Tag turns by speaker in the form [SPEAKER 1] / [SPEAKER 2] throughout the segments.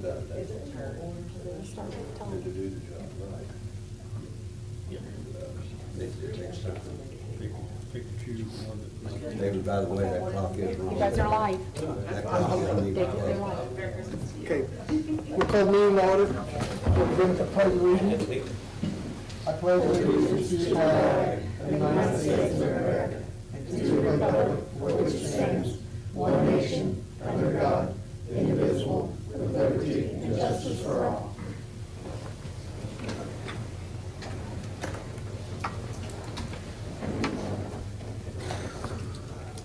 [SPEAKER 1] done that.
[SPEAKER 2] Is it her order to start with
[SPEAKER 1] To
[SPEAKER 2] Tom?
[SPEAKER 1] do the job right. It takes time.
[SPEAKER 3] Pick and choose one that.
[SPEAKER 1] David, by the way, that clock is wrong.
[SPEAKER 2] You guys are live.
[SPEAKER 1] That clock is wrong.
[SPEAKER 2] They're live.
[SPEAKER 4] Okay, we'll call the meeting to order. We'll begin with the pledge reading. I pledge allegiance to the flag of the United States of America and to the republic for which it stands, one nation, under God, indivisible, with liberty and justice for all.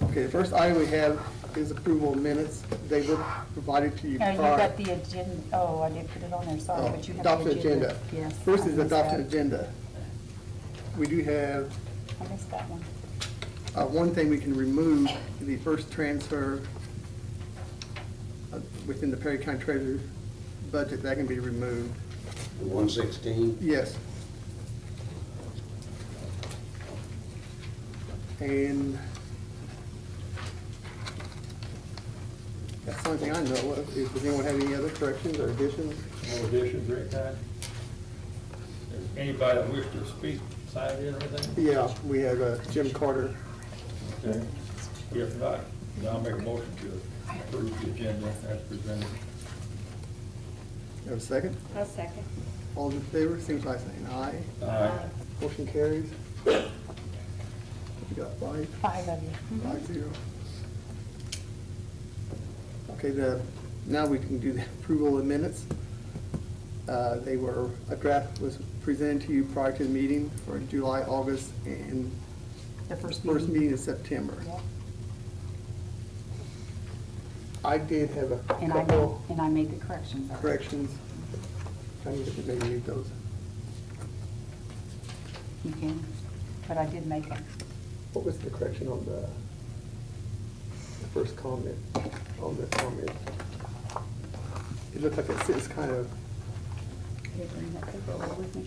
[SPEAKER 4] Okay, the first item we have is approval of minutes. They were provided to you
[SPEAKER 2] No, you
[SPEAKER 4] prior.
[SPEAKER 2] got the agenda, oh, I did put it on there, sorry, but you have the
[SPEAKER 4] Adoption
[SPEAKER 2] agenda.
[SPEAKER 4] agenda.
[SPEAKER 2] Yes.
[SPEAKER 4] First
[SPEAKER 2] I
[SPEAKER 4] is
[SPEAKER 2] missed
[SPEAKER 4] adoption
[SPEAKER 2] that.
[SPEAKER 4] agenda. We do have
[SPEAKER 2] I missed that one.
[SPEAKER 4] one thing we can remove, the first transfer within the Perry County Treasurer's budget, that can be removed.
[SPEAKER 1] 116.
[SPEAKER 4] Yes. And that's the only thing I know of. Does anyone have any other corrections or additions?
[SPEAKER 3] No additions, Rick, time? Anybody that wish to speak, sign in or anything?
[SPEAKER 4] Yeah, we have Jim Carter.
[SPEAKER 3] Okay. If not, then I'll make a motion to approve the agenda as presented.
[SPEAKER 4] You have a second?
[SPEAKER 2] A second.
[SPEAKER 4] All in favor, signify by saying aye.
[SPEAKER 3] Aye.
[SPEAKER 4] Motion carries. You got five?
[SPEAKER 2] 5 of you.
[SPEAKER 4] 5-0. Okay, now we can do the approval of minutes. A draft was presented to you prior to the meeting for July, August, and
[SPEAKER 2] The first
[SPEAKER 4] first
[SPEAKER 2] meeting.
[SPEAKER 4] meeting in September.
[SPEAKER 2] Yep.
[SPEAKER 4] I did have a
[SPEAKER 2] And
[SPEAKER 4] couple
[SPEAKER 2] I made the corrections. of it.
[SPEAKER 4] corrections. I need to maybe read those.
[SPEAKER 2] You can, but I did make them.
[SPEAKER 4] What was the correction on the first comment, on the comment? It looked like it's kind of,
[SPEAKER 2] Here, bring that paper over with me.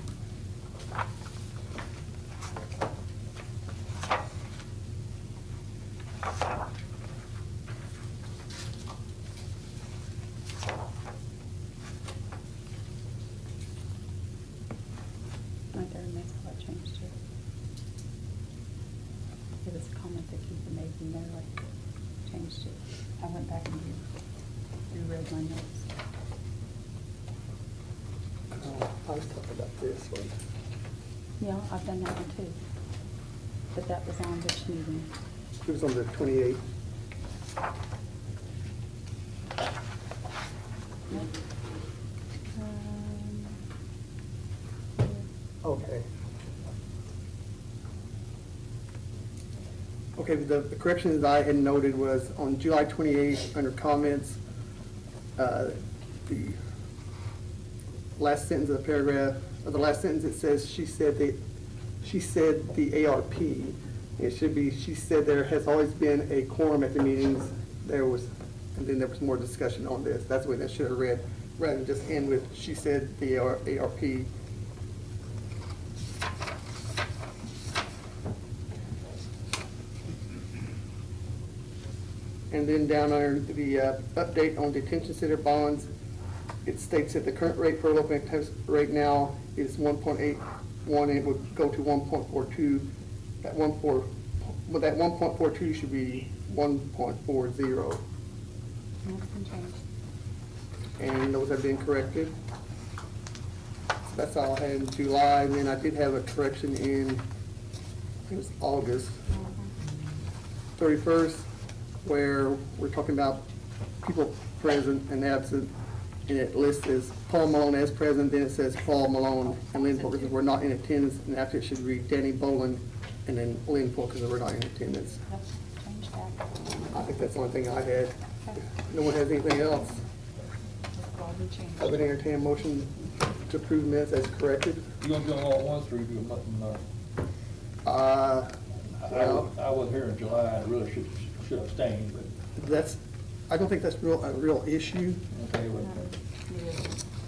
[SPEAKER 2] Right there, and that's what I changed to. It was a comment that Keith had made in there, like, changed it. I went back and reread my notes.
[SPEAKER 4] I was talking about this one.
[SPEAKER 2] Yeah, I've done that one too. But that was on this meeting.
[SPEAKER 4] It was on the 28th.
[SPEAKER 2] Yep.
[SPEAKER 4] Okay. Okay, the corrections I had noted was on July 28th, under comments, the last sentence of the paragraph, or the last sentence, it says, she said the ARP. It should be, she said there has always been a quorum at the meetings. There was, and then there was more discussion on this. That's what that should have read, rather than just end with, she said the ARP. And then down under the update on detention center bonds, it states that the current rate for local tax rate now is 1.81, and it would go to 1.42. That 1.42 should be 1.40.
[SPEAKER 2] That's been changed.
[SPEAKER 4] And those have been corrected. So that's all I had in July, and then I did have a correction in, I think it was August 31st, where we're talking about people present and absent, and it lists as Paul Malone as present, then it says Paul Malone and Lynn Polk, because we're not in attendance, and after it should read Danny Boland, and then Lynn Polk, because we're not in attendance.
[SPEAKER 2] Let's change that.
[SPEAKER 4] I think that's the only thing I had. If no one has anything else,
[SPEAKER 2] Let's go ahead and change
[SPEAKER 4] I would
[SPEAKER 2] it.
[SPEAKER 4] entertain a motion to approve minutes as corrected.
[SPEAKER 3] You gonna do them all at once, or you do them up and I was here in July, I really should abstain, but,
[SPEAKER 4] That's, I don't think that's a real issue.
[SPEAKER 3] okay, well,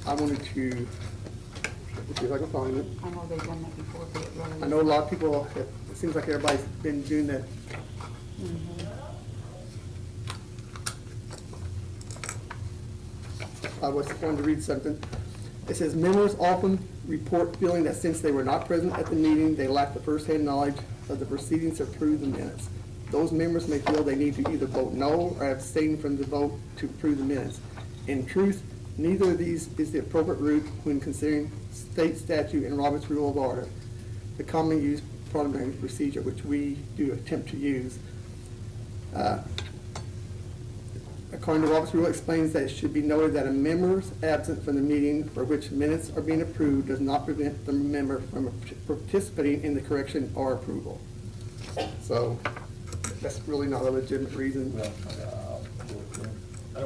[SPEAKER 4] I wanted to, see if I can find it.
[SPEAKER 2] I know they've done that before, but it really.
[SPEAKER 4] I know a lot of people, it seems like everybody's been doing that.
[SPEAKER 2] Mhm.
[SPEAKER 4] I was wanting to read something. It says, members often report feeling that since they were not present at the meeting, they lack the first-hand knowledge of the proceedings to approve the minutes. Those members may feel they need to either vote no or abstain from the vote to approve the minutes. In truth, neither of these is the appropriate route when considering state statute and Robert's Rule of Order, the commonly used parliamentary procedure, which we do attempt to use. According to Robert's Rule, explains that it should be noted that a member's absence from the meeting for which minutes are being approved does not prevent the member from participating in the correction or approval. So that's really not a legitimate reason.
[SPEAKER 3] Well,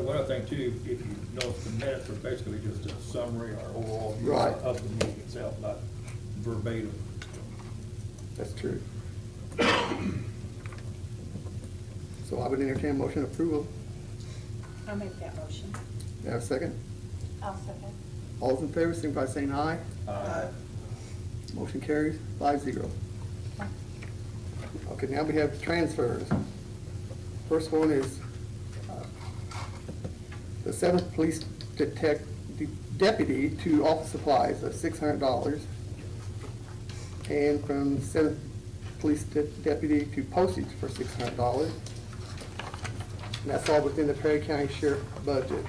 [SPEAKER 3] one other thing too, if you notice, the minutes are basically just a summary or overall view
[SPEAKER 4] Right.
[SPEAKER 3] of the meeting itself, not verbatim.
[SPEAKER 4] That's true. So I would entertain a motion of approval.
[SPEAKER 2] I'll make that motion.
[SPEAKER 4] You have a second?
[SPEAKER 2] I'll second.
[SPEAKER 4] All those in favor, signify by saying aye.
[SPEAKER 3] Aye.
[SPEAKER 4] Motion carries 5-0. Okay, now we have transfers. First one is the 7th Police Deputy to office supplies of $600. And from 7th Police Deputy to postage for $600. And that's all within the Perry County Sheriff budget.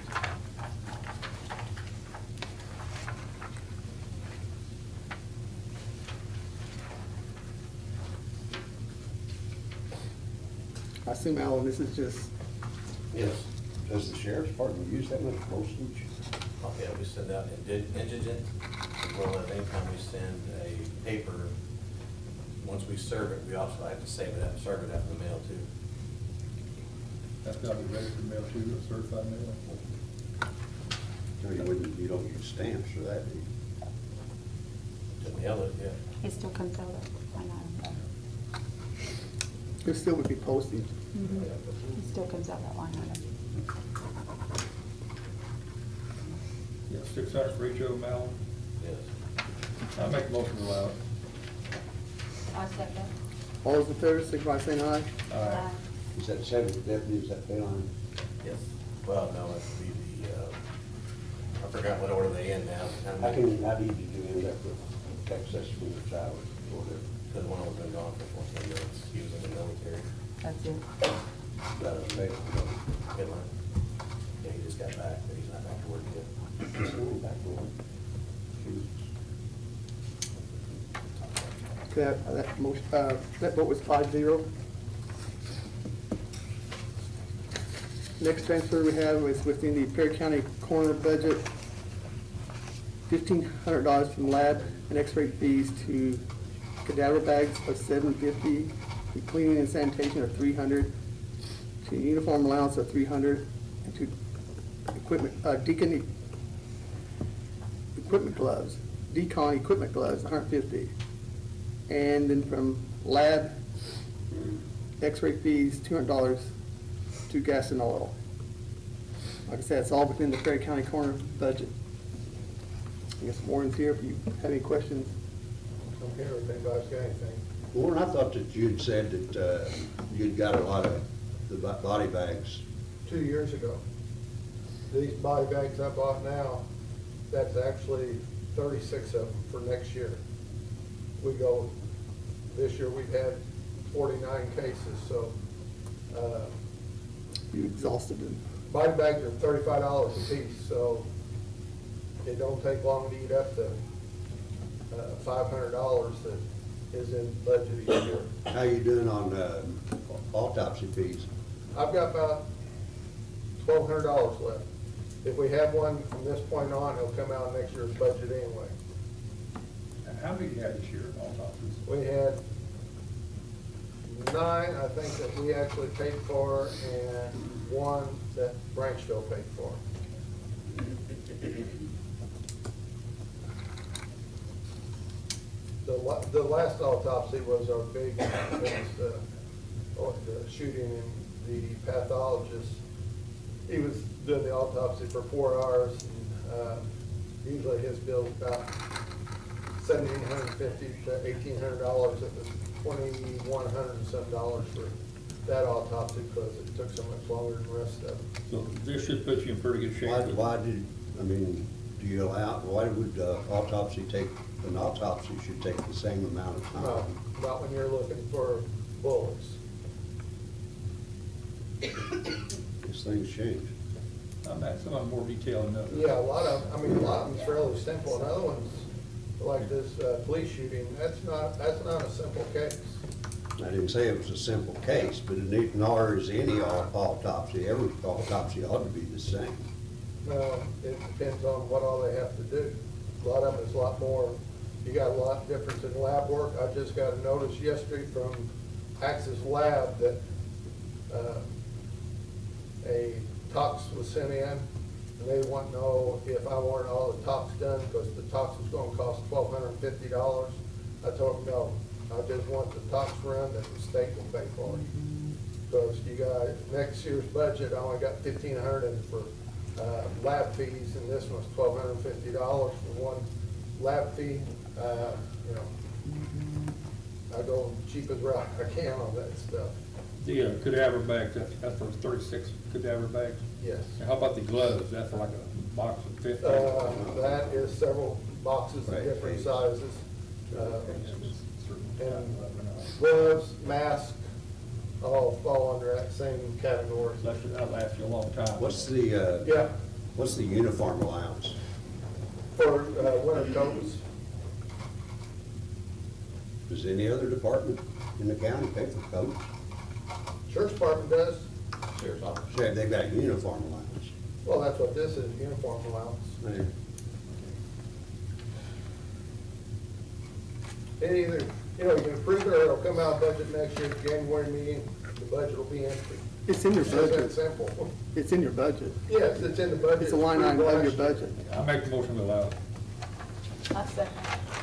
[SPEAKER 4] I assume, Alan, this is just,
[SPEAKER 1] Yes. Does the sheriff's department use that much postage?
[SPEAKER 5] Oh, yeah, we send out indigent, as well as anytime we send a paper, once we serve it, we also have to save it out, serve it out in the mail too.
[SPEAKER 3] That's got to be registered mail too, a certified mail.
[SPEAKER 1] So you don't use stamps for that, do you?
[SPEAKER 5] To mail it, yeah.
[SPEAKER 2] It still comes out of line item.
[SPEAKER 4] there still would be postage.
[SPEAKER 2] It still comes out that line item.
[SPEAKER 3] Yeah, 600 for each of them, Alan.
[SPEAKER 5] Yes.
[SPEAKER 3] I make a motion to allow it.
[SPEAKER 2] I second.
[SPEAKER 4] All those in favor, signify by saying aye.
[SPEAKER 3] Aye.
[SPEAKER 1] Is that 7th deputy, is that pay line?
[SPEAKER 5] Yes. Well, no, it would be the, I forgot what order they in now.
[SPEAKER 1] How do you end up with excess from the child or whatever?
[SPEAKER 5] Because one of them's been gone for 14 years, he was in the military.
[SPEAKER 2] That's it.
[SPEAKER 1] That was paid.
[SPEAKER 5] Good line. Yeah, he just got back, but he's not back to work yet.
[SPEAKER 1] It's going back to work.
[SPEAKER 4] Okay, that motion, that vote was 5-0. Next transfer we have is within the Perry County coroner budget, $1,500 from lab and X-ray fees to cadaver bags of $750, to cleaning and sanitation of $300, to uniform allowance of $300, and to equipment, decon equipment gloves, $150. And then from lab, X-ray fees, $200 to gas and oil. Like I said, it's all within the Perry County coroner budget. I guess Warren's here if you have any questions.
[SPEAKER 6] Don't care if anybody's got anything.
[SPEAKER 1] Warren, I thought that you'd said that you'd got a lot of the body bags.
[SPEAKER 6] 2 years ago, these body bags I bought now, that's actually 36 of them for next year. This year we've had 49 cases, so
[SPEAKER 4] You exhausted them.
[SPEAKER 6] body bags are $35 a piece, so it don't take long to eat up the $500 that is in budget each year.
[SPEAKER 1] How you doing on autopsy fees?
[SPEAKER 6] I've got about $1,200 left. If we have one from this point on, it'll come out of next year's budget anyway.
[SPEAKER 3] And how many you had this year, autopsies?
[SPEAKER 6] We had 9, I think, that we actually paid for, and 1 that Branchville paid for. The last autopsy was our big, the shooting, and the pathologist, he was doing the autopsy for 4 hours, and usually his bill's about $1,750 to $1,800. It was $2,100 and some dollars for that autopsy because it took so much longer than the rest of them.
[SPEAKER 3] So this should put you in pretty good shape.
[SPEAKER 1] Why did I mean, do you allow, why would an autopsy should take the same amount of
[SPEAKER 6] No,
[SPEAKER 1] time?
[SPEAKER 6] not when you're looking for bullets.
[SPEAKER 1] These things change.
[SPEAKER 3] Some of them more detailed than others.
[SPEAKER 6] Yeah, a lot of them's fairly simple, and other ones, like this police shooting, that's not a simple case.
[SPEAKER 1] I didn't say it was a simple case, but nor is any autopsy. Every autopsy ought to be the same.
[SPEAKER 6] No, it depends on what all they have to do. A lot of them is a lot more, you got a lot difference in lab work. I just got a notice yesterday from Axis Lab that a tox was sent in, and they want to know if I wanted all the tox done, because the tox was gonna cost $1,250. I told them no, I just want the tox run that the state will pay for it. Because you got, next year's budget, I only got $1,500 in for lab fees, and this one's $1,250 for one lab fee. You know, I go cheapest route I can on that stuff.
[SPEAKER 3] The cadaver bags, that's for 36 cadaver bags.
[SPEAKER 6] Yes.
[SPEAKER 3] And how about the gloves? That's for like a box of 50?
[SPEAKER 6] That is several boxes of
[SPEAKER 1] Right.
[SPEAKER 6] different sizes. And gloves, masks, all fall under that same category.
[SPEAKER 3] That'll last you a long time.
[SPEAKER 1] What's the,
[SPEAKER 6] Yeah,
[SPEAKER 1] what's the uniform allowance?
[SPEAKER 6] for winter coats.
[SPEAKER 1] Does any other department in the county pay for coats?
[SPEAKER 6] Sheriff's Department does.
[SPEAKER 5] Sheriff's office.
[SPEAKER 1] Say they've got a uniform allowance.
[SPEAKER 6] Well, that's what this is, uniform allowance.
[SPEAKER 1] There.
[SPEAKER 6] It either, you know, you can approve it or it'll come out budget next year's January meeting, the budget will be empty.
[SPEAKER 4] It's in your
[SPEAKER 6] It's just that
[SPEAKER 4] budget.
[SPEAKER 6] simple.
[SPEAKER 4] It's in your budget.
[SPEAKER 6] Yes, it's in the budget.
[SPEAKER 4] It's a line item of your budget.
[SPEAKER 3] I make the motion to allow it.
[SPEAKER 2] I second.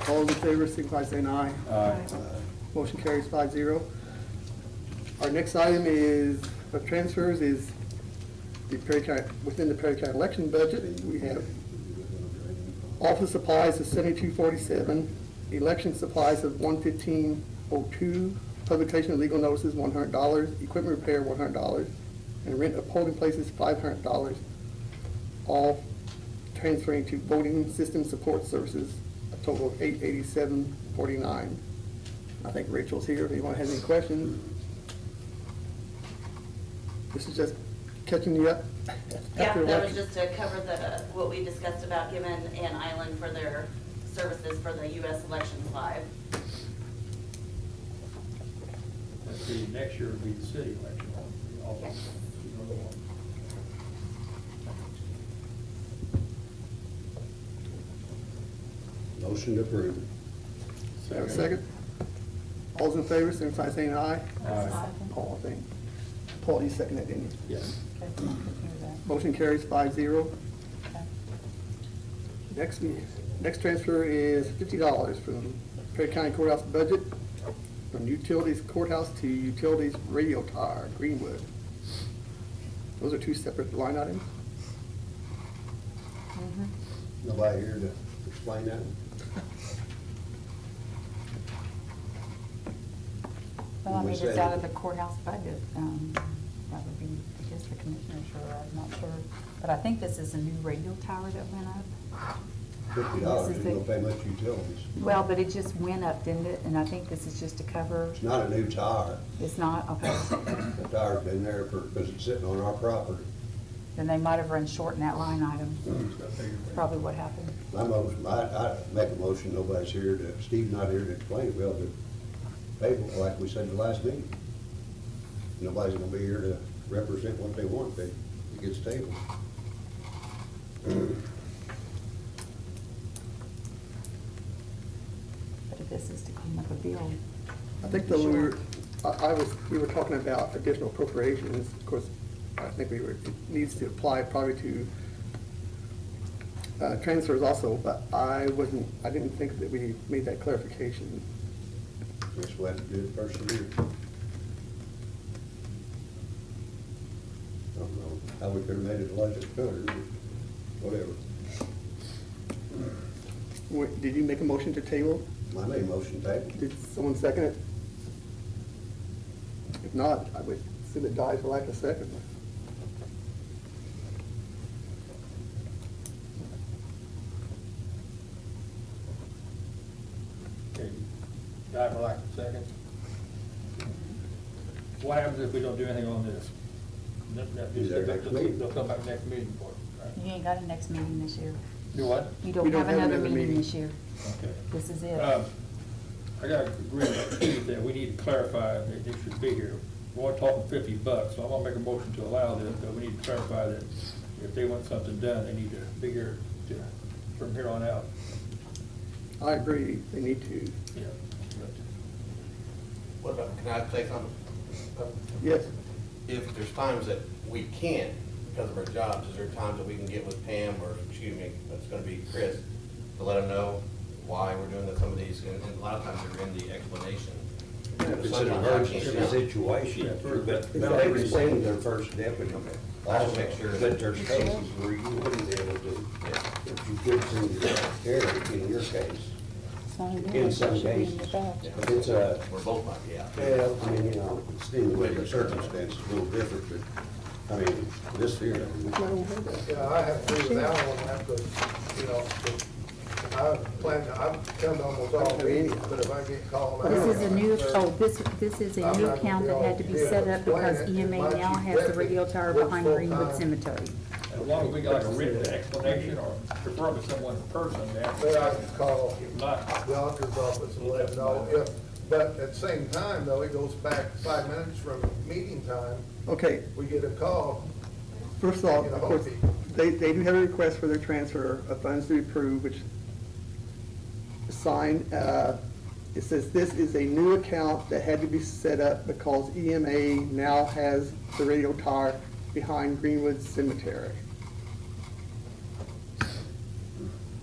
[SPEAKER 4] All those in favor, signify by saying aye.
[SPEAKER 3] Aye.
[SPEAKER 4] Motion carries 5-0. Our next item is, of transfers, is the Perry County, within the Perry County election budget. We have office supplies of $72.47, election supplies of $115.02, publication of legal notices $100, equipment repair $100, and rent of polling places $500, all transferring to voting system support services, a total of $887.49. I think Rachel's here if anyone has any questions. This is just catching you up
[SPEAKER 7] Yeah,
[SPEAKER 4] after
[SPEAKER 7] that was
[SPEAKER 4] election.
[SPEAKER 7] just to cover what we discussed about giving Ann Island for their services for the US Elections Live.
[SPEAKER 3] That's the next year will be the city election. Also,
[SPEAKER 7] Yes.
[SPEAKER 3] another one.
[SPEAKER 1] Motion to approve.
[SPEAKER 4] Have a second? All's in favor, signify by saying aye.
[SPEAKER 3] Aye.
[SPEAKER 4] Paul, I think. Paul, you seconded, didn't you?
[SPEAKER 3] Yes.
[SPEAKER 2] Okay, so you can hear that.
[SPEAKER 4] Motion carries 5-0.
[SPEAKER 2] Okay.
[SPEAKER 4] Next transfer is $50 from Perry County Courthouse budget, from utilities courthouse to utilities radio tower, Greenwood. Those are two separate line items.
[SPEAKER 2] Mhm.
[SPEAKER 1] Nobody here to explain that?
[SPEAKER 2] Well, I
[SPEAKER 1] We
[SPEAKER 2] mean, it's
[SPEAKER 1] said-
[SPEAKER 2] out of the courthouse budget. That would be, I guess, the commissioner, sure, I'm not sure. But I think this is a new radio tower that went up.
[SPEAKER 1] $50,
[SPEAKER 2] This is
[SPEAKER 1] you don't
[SPEAKER 2] the-
[SPEAKER 1] pay much utilities.
[SPEAKER 2] Well, but it just went up, didn't it? And I think this is just to cover,
[SPEAKER 1] It's not a new tower.
[SPEAKER 2] it's not, okay.
[SPEAKER 1] The tower's been there because it's sitting on our property.
[SPEAKER 2] Then they might have run short in that line item. That's probably what happened.
[SPEAKER 1] I make a motion, nobody's here to, Steve's not here to explain it, well, to pay, like we said the last meeting. Nobody's gonna be here to represent what they want, it gets tabled.
[SPEAKER 2] But if this is to clean up a bill.
[SPEAKER 4] I think that we were talking about additional appropriations. Of course, I think it needs to apply probably to transfers also, but I didn't think that we made that clarification.
[SPEAKER 1] Guess we'll have to do it first of the year. I don't know how we could've made it a budget better, but whatever.
[SPEAKER 4] Did you make a motion to table?
[SPEAKER 1] I made a motion table.
[SPEAKER 4] Did someone second it? If not, I would assume it dies for lack of second.
[SPEAKER 3] Diamond like a second. What happens if we don't do anything on this?
[SPEAKER 1] Is there next meeting?
[SPEAKER 3] They'll come back next meeting for it, right?
[SPEAKER 2] You ain't got a next meeting this year.
[SPEAKER 3] Do what?
[SPEAKER 2] You don't have another meeting
[SPEAKER 4] meeting.
[SPEAKER 2] this year.
[SPEAKER 3] Okay.
[SPEAKER 2] This is it.
[SPEAKER 3] I gotta agree with Keith that we need to clarify that they should be here. We're only talking $50, so I'm gonna make a motion to allow this, but we need to clarify that if they want something done, they need to be here from here on out.
[SPEAKER 4] I agree, they need to.
[SPEAKER 3] Yeah.
[SPEAKER 5] What about, can I say something?
[SPEAKER 4] Yes,
[SPEAKER 5] If there's times that we can't because of our jobs, is there times that we can get with Pam or, excuse me, it's gonna be Chris, to let them know why we're doing some of these, and a lot of times they're in the explanation.
[SPEAKER 1] If it's an
[SPEAKER 5] Sometimes I can't
[SPEAKER 1] emergency
[SPEAKER 5] tell.
[SPEAKER 1] situation, but they retained their first deputy.
[SPEAKER 5] I just make sure
[SPEAKER 1] But there's cases where you wouldn't be able to, if you could send your Terry in your case.
[SPEAKER 2] It's not a
[SPEAKER 1] In some
[SPEAKER 2] it should be in
[SPEAKER 1] cases.
[SPEAKER 2] your badge.
[SPEAKER 1] If it's a,
[SPEAKER 5] We're both might be out.
[SPEAKER 1] well, I mean, you know, it's in the regular circumstances, a little different, but, I mean, this here,
[SPEAKER 6] Yeah, I have to agree with Alan on that, but, you know, I plan, I've come to almost all meetings, but if I get called out.
[SPEAKER 2] This is a new, this is a new account that had to be set up because EMA now has the radio tower behind Greenwood Cemetery.
[SPEAKER 3] As long as we got like a written explanation or preferably someone in person,
[SPEAKER 6] Then I
[SPEAKER 3] that,
[SPEAKER 6] can call
[SPEAKER 3] if not,
[SPEAKER 6] the auditor's office and let them know if, but at the same time, though, it goes back 5 minutes from meeting time,
[SPEAKER 4] okay,
[SPEAKER 6] we get a call.
[SPEAKER 4] first of all, of course, they do have a request for their transfer of funds to be approved, which is signed. It says this is a new account that had to be set up because EMA now has the radio tower behind Greenwood Cemetery.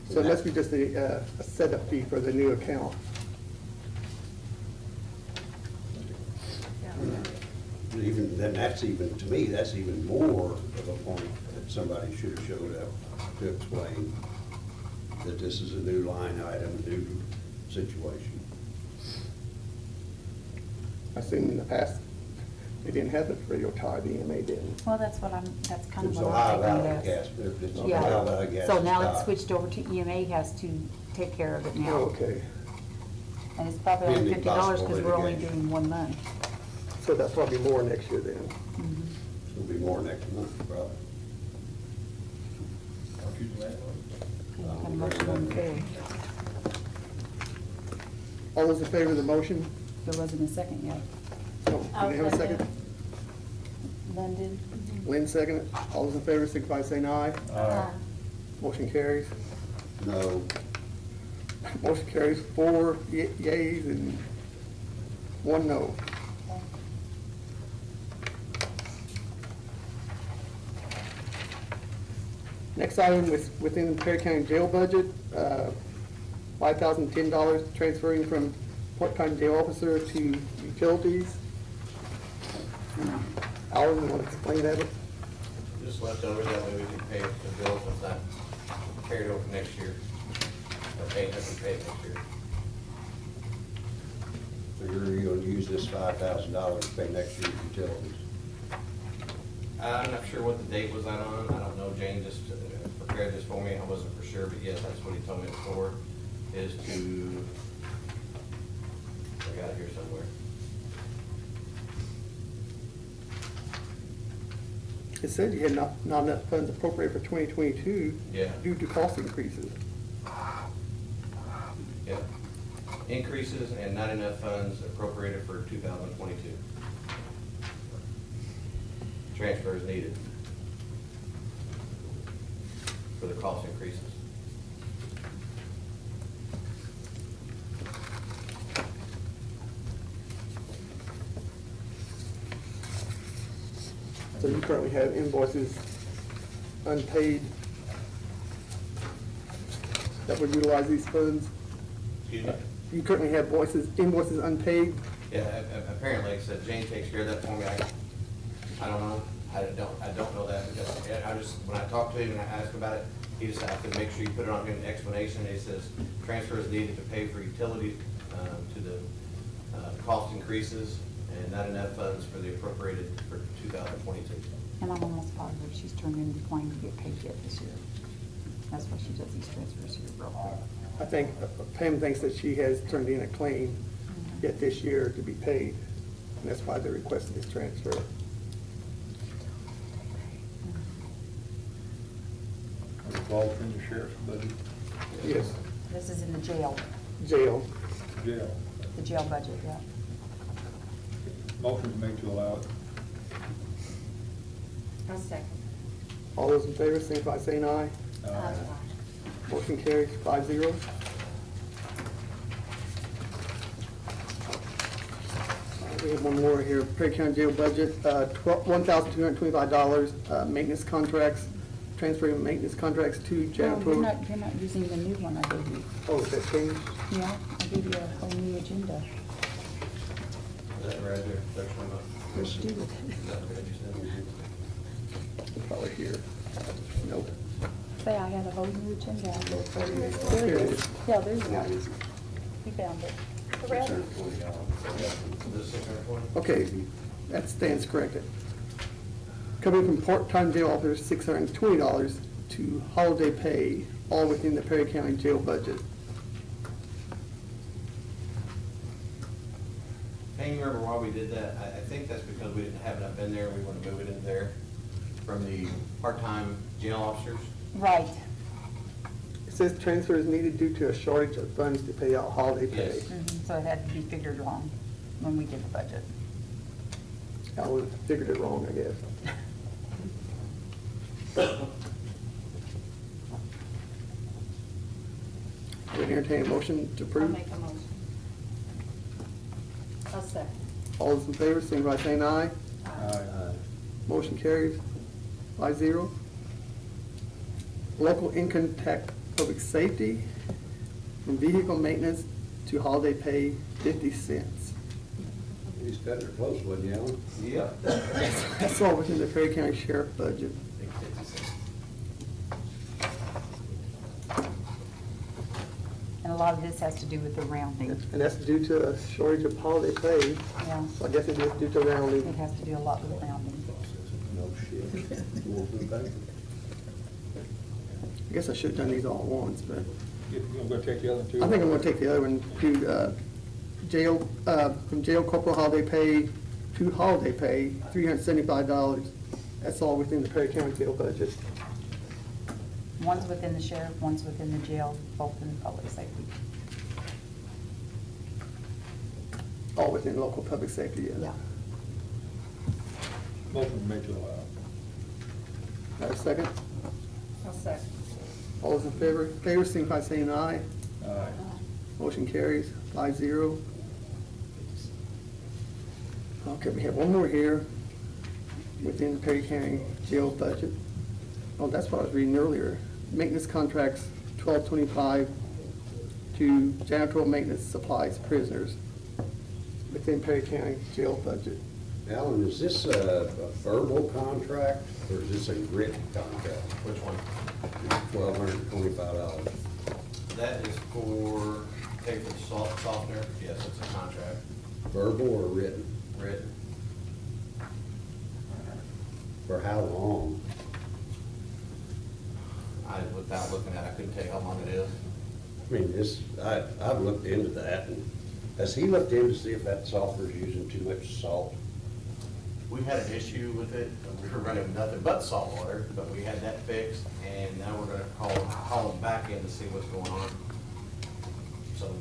[SPEAKER 4] So it must be just a setup fee for the new account.
[SPEAKER 1] even, then that's even, to me, that's even more of a point that somebody should have showed up to explain that this is a new line item, a new situation.
[SPEAKER 4] I assume in the past, they didn't have the radio tower, the EMA didn't.
[SPEAKER 2] Well, that's kind of
[SPEAKER 1] It's
[SPEAKER 2] what
[SPEAKER 1] Ohio
[SPEAKER 2] I'm
[SPEAKER 1] Valley
[SPEAKER 2] thinking
[SPEAKER 1] Gas,
[SPEAKER 2] of.
[SPEAKER 1] it's Ohio
[SPEAKER 2] Yeah,
[SPEAKER 1] Valley Gas.
[SPEAKER 2] so now
[SPEAKER 1] stock.
[SPEAKER 2] it's switched over to EMA has to take care of it now.
[SPEAKER 4] Oh, okay,
[SPEAKER 2] And it's probably only
[SPEAKER 1] Pending
[SPEAKER 2] $50
[SPEAKER 1] possible
[SPEAKER 2] because we're only
[SPEAKER 1] litigation.
[SPEAKER 2] doing 1 month.
[SPEAKER 4] so that's probably more next year then.
[SPEAKER 1] It'll be more next month, probably.
[SPEAKER 3] aren't you the landlord?
[SPEAKER 2] And you can motion on the floor.
[SPEAKER 4] All those in favor of the motion?
[SPEAKER 2] There wasn't a second yet.
[SPEAKER 4] No, do they have a second?
[SPEAKER 2] London?
[SPEAKER 4] Lynn seconded. All those in favor, signify by saying aye. Motion carries.
[SPEAKER 1] No,
[SPEAKER 4] Motion carries 4 yeas and 1 no. Next item was within the Perry County Jail budget, $5,010 transferring from part-time jail officer to utilities. Alan, you want to explain that?
[SPEAKER 5] Just left over, that way we can pay the bills if not carried over next year. Or pay, have to pay it next year.
[SPEAKER 1] so you're gonna use this $5,000 to pay next year's utilities.
[SPEAKER 5] I'm not sure what the date was that on. I don't know. Jane just prepared this for me. I wasn't for sure, but yes, that's what he told me it's for, is to, I got it here somewhere.
[SPEAKER 4] It said you had not enough funds appropriated for 2022
[SPEAKER 5] Yeah.
[SPEAKER 4] due to cost increases.
[SPEAKER 5] Yeah. Increases and not enough funds appropriated for 2022. Transfers needed for the cost increases.
[SPEAKER 4] So you currently have invoices unpaid that would utilize these funds?
[SPEAKER 5] Excuse me?
[SPEAKER 4] You currently have invoices unpaid?
[SPEAKER 5] Yeah, apparently, like I said, Jane takes care of that for me. I don't know. I don't know that because I just, when I talked to him and I asked about it, he just had to make sure you put it on in the explanation. He says transfers needed to pay for utilities to the cost increases and not enough funds for the appropriated for 2022.
[SPEAKER 2] And I'm almost positive she's turned in the claim to get paid yet this year. That's why she does these transfers here real quick.
[SPEAKER 4] I think Pam thinks that she has turned in a claim. yet this year to be paid. And that's why they're requesting this transfer.
[SPEAKER 3] Involved in the sheriff's budget,
[SPEAKER 4] Yes,
[SPEAKER 2] This is in the jail,
[SPEAKER 4] jail.
[SPEAKER 3] jail.
[SPEAKER 2] the jail budget, yeah.
[SPEAKER 3] Motion made to allow it.
[SPEAKER 2] I'll second.
[SPEAKER 4] All those in favor, signify by saying aye. Motion carries 5-0. We have one more here, Perry County Jail budget, $1,225, maintenance contracts, transferring maintenance contracts to
[SPEAKER 2] No, you're
[SPEAKER 4] janitorial.
[SPEAKER 2] not using the new one I gave you.
[SPEAKER 4] Oh, is that changed?
[SPEAKER 2] Yeah, I gave you a whole new agenda.
[SPEAKER 5] Is that right there? That's from the-
[SPEAKER 2] What'd you do with it?
[SPEAKER 5] Is that what you said?
[SPEAKER 4] Probably here. Nope.
[SPEAKER 2] Say, I had a whole new agenda out there for you.
[SPEAKER 4] Here
[SPEAKER 2] There
[SPEAKER 4] it
[SPEAKER 2] it
[SPEAKER 4] is.
[SPEAKER 2] is. Yeah, there's one. We found it.
[SPEAKER 5] This $620?
[SPEAKER 4] Okay, that stands corrected. Coming from part-time jail officers, $620 to holiday pay, all within the Perry County Jail budget.
[SPEAKER 5] Can you remember why we did that? I think that's because we didn't have enough in there, we want to move it in there from the part-time jail officers.
[SPEAKER 2] Right.
[SPEAKER 4] It says transfer is needed due to a shortage of funds to pay out holiday pay.
[SPEAKER 5] Yes.
[SPEAKER 2] So it had to be figured wrong when we did the budget.
[SPEAKER 4] I would have figured it wrong, I guess. Would entertain a motion to approve?
[SPEAKER 2] a motion. I'll second.
[SPEAKER 4] All those in favor, signify by saying aye.
[SPEAKER 3] Aye.
[SPEAKER 4] Motion carries 5-0. Local income tax public safety, from vehicle maintenance to holiday pay, 50 cents.
[SPEAKER 1] He's got it close, wasn't you, Alan?
[SPEAKER 5] Yep.
[SPEAKER 4] That's all within the Perry County Sheriff budget.
[SPEAKER 2] And a lot of this has to do with the rounding.
[SPEAKER 4] And that's due to a shortage of holiday pay,
[SPEAKER 2] Yeah,
[SPEAKER 4] so I guess it is due to
[SPEAKER 2] it
[SPEAKER 4] rounding.
[SPEAKER 2] has to do a lot with rounding.
[SPEAKER 1] No shit. More than that.
[SPEAKER 4] I guess I should have done these all at once, but
[SPEAKER 3] You're gonna take the other two?
[SPEAKER 4] I think I'm gonna take the other one to jail, from jail corporal holiday pay to holiday pay, $375. That's all within the Perry County Jail budget.
[SPEAKER 2] One's within the sheriff, one's within the jail, both in public safety.
[SPEAKER 4] All within local public safety, yes.
[SPEAKER 2] Yeah.
[SPEAKER 3] Motion made to allow.
[SPEAKER 4] Have a second?
[SPEAKER 2] I'll second.
[SPEAKER 4] All those in favor, signify by saying aye.
[SPEAKER 3] Aye.
[SPEAKER 4] Motion carries 5-0. Okay, we have one more here within the Perry County Jail budget. Oh, that's what I was reading earlier. Maintenance contracts, $1225 to janitorial maintenance supplies prisoners within Perry County Jail budget.
[SPEAKER 1] Alan, is this a verbal contract or is this a written contract?
[SPEAKER 5] Which one?
[SPEAKER 1] $1,225.
[SPEAKER 5] That is for, pay for the softener, yes, it's a contract,
[SPEAKER 1] Verbal or written?
[SPEAKER 5] written.
[SPEAKER 1] For how long?
[SPEAKER 5] Without looking at it, I couldn't tell you how long it is.
[SPEAKER 1] I mean, I've looked into that, and has he looked in to see if that softener's using too much salt?
[SPEAKER 5] We had an issue with it, we were running nothing but salt water, but we had that fixed, and now we're gonna call them back in to see what's going on. So,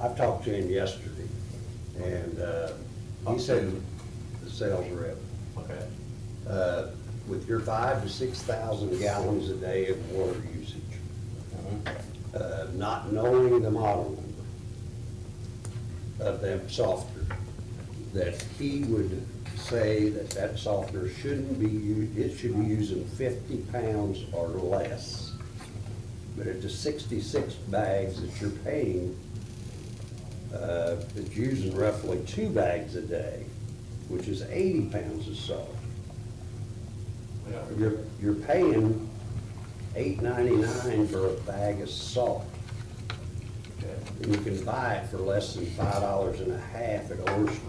[SPEAKER 1] I talked to him yesterday, and he said, the sales rep,
[SPEAKER 5] okay.
[SPEAKER 1] with your 5,000 to 6,000 gallons a day of water usage, not knowing the model number of them softener, that he would say that softener shouldn't be, it should be using 50 pounds or less. But at the 66 bags that you're paying, it's using roughly 2 bags a day, which is 80 pounds of salt. You're paying $8.99 for a bag of salt. And you can buy it for less than $5.50 at Orscheln's.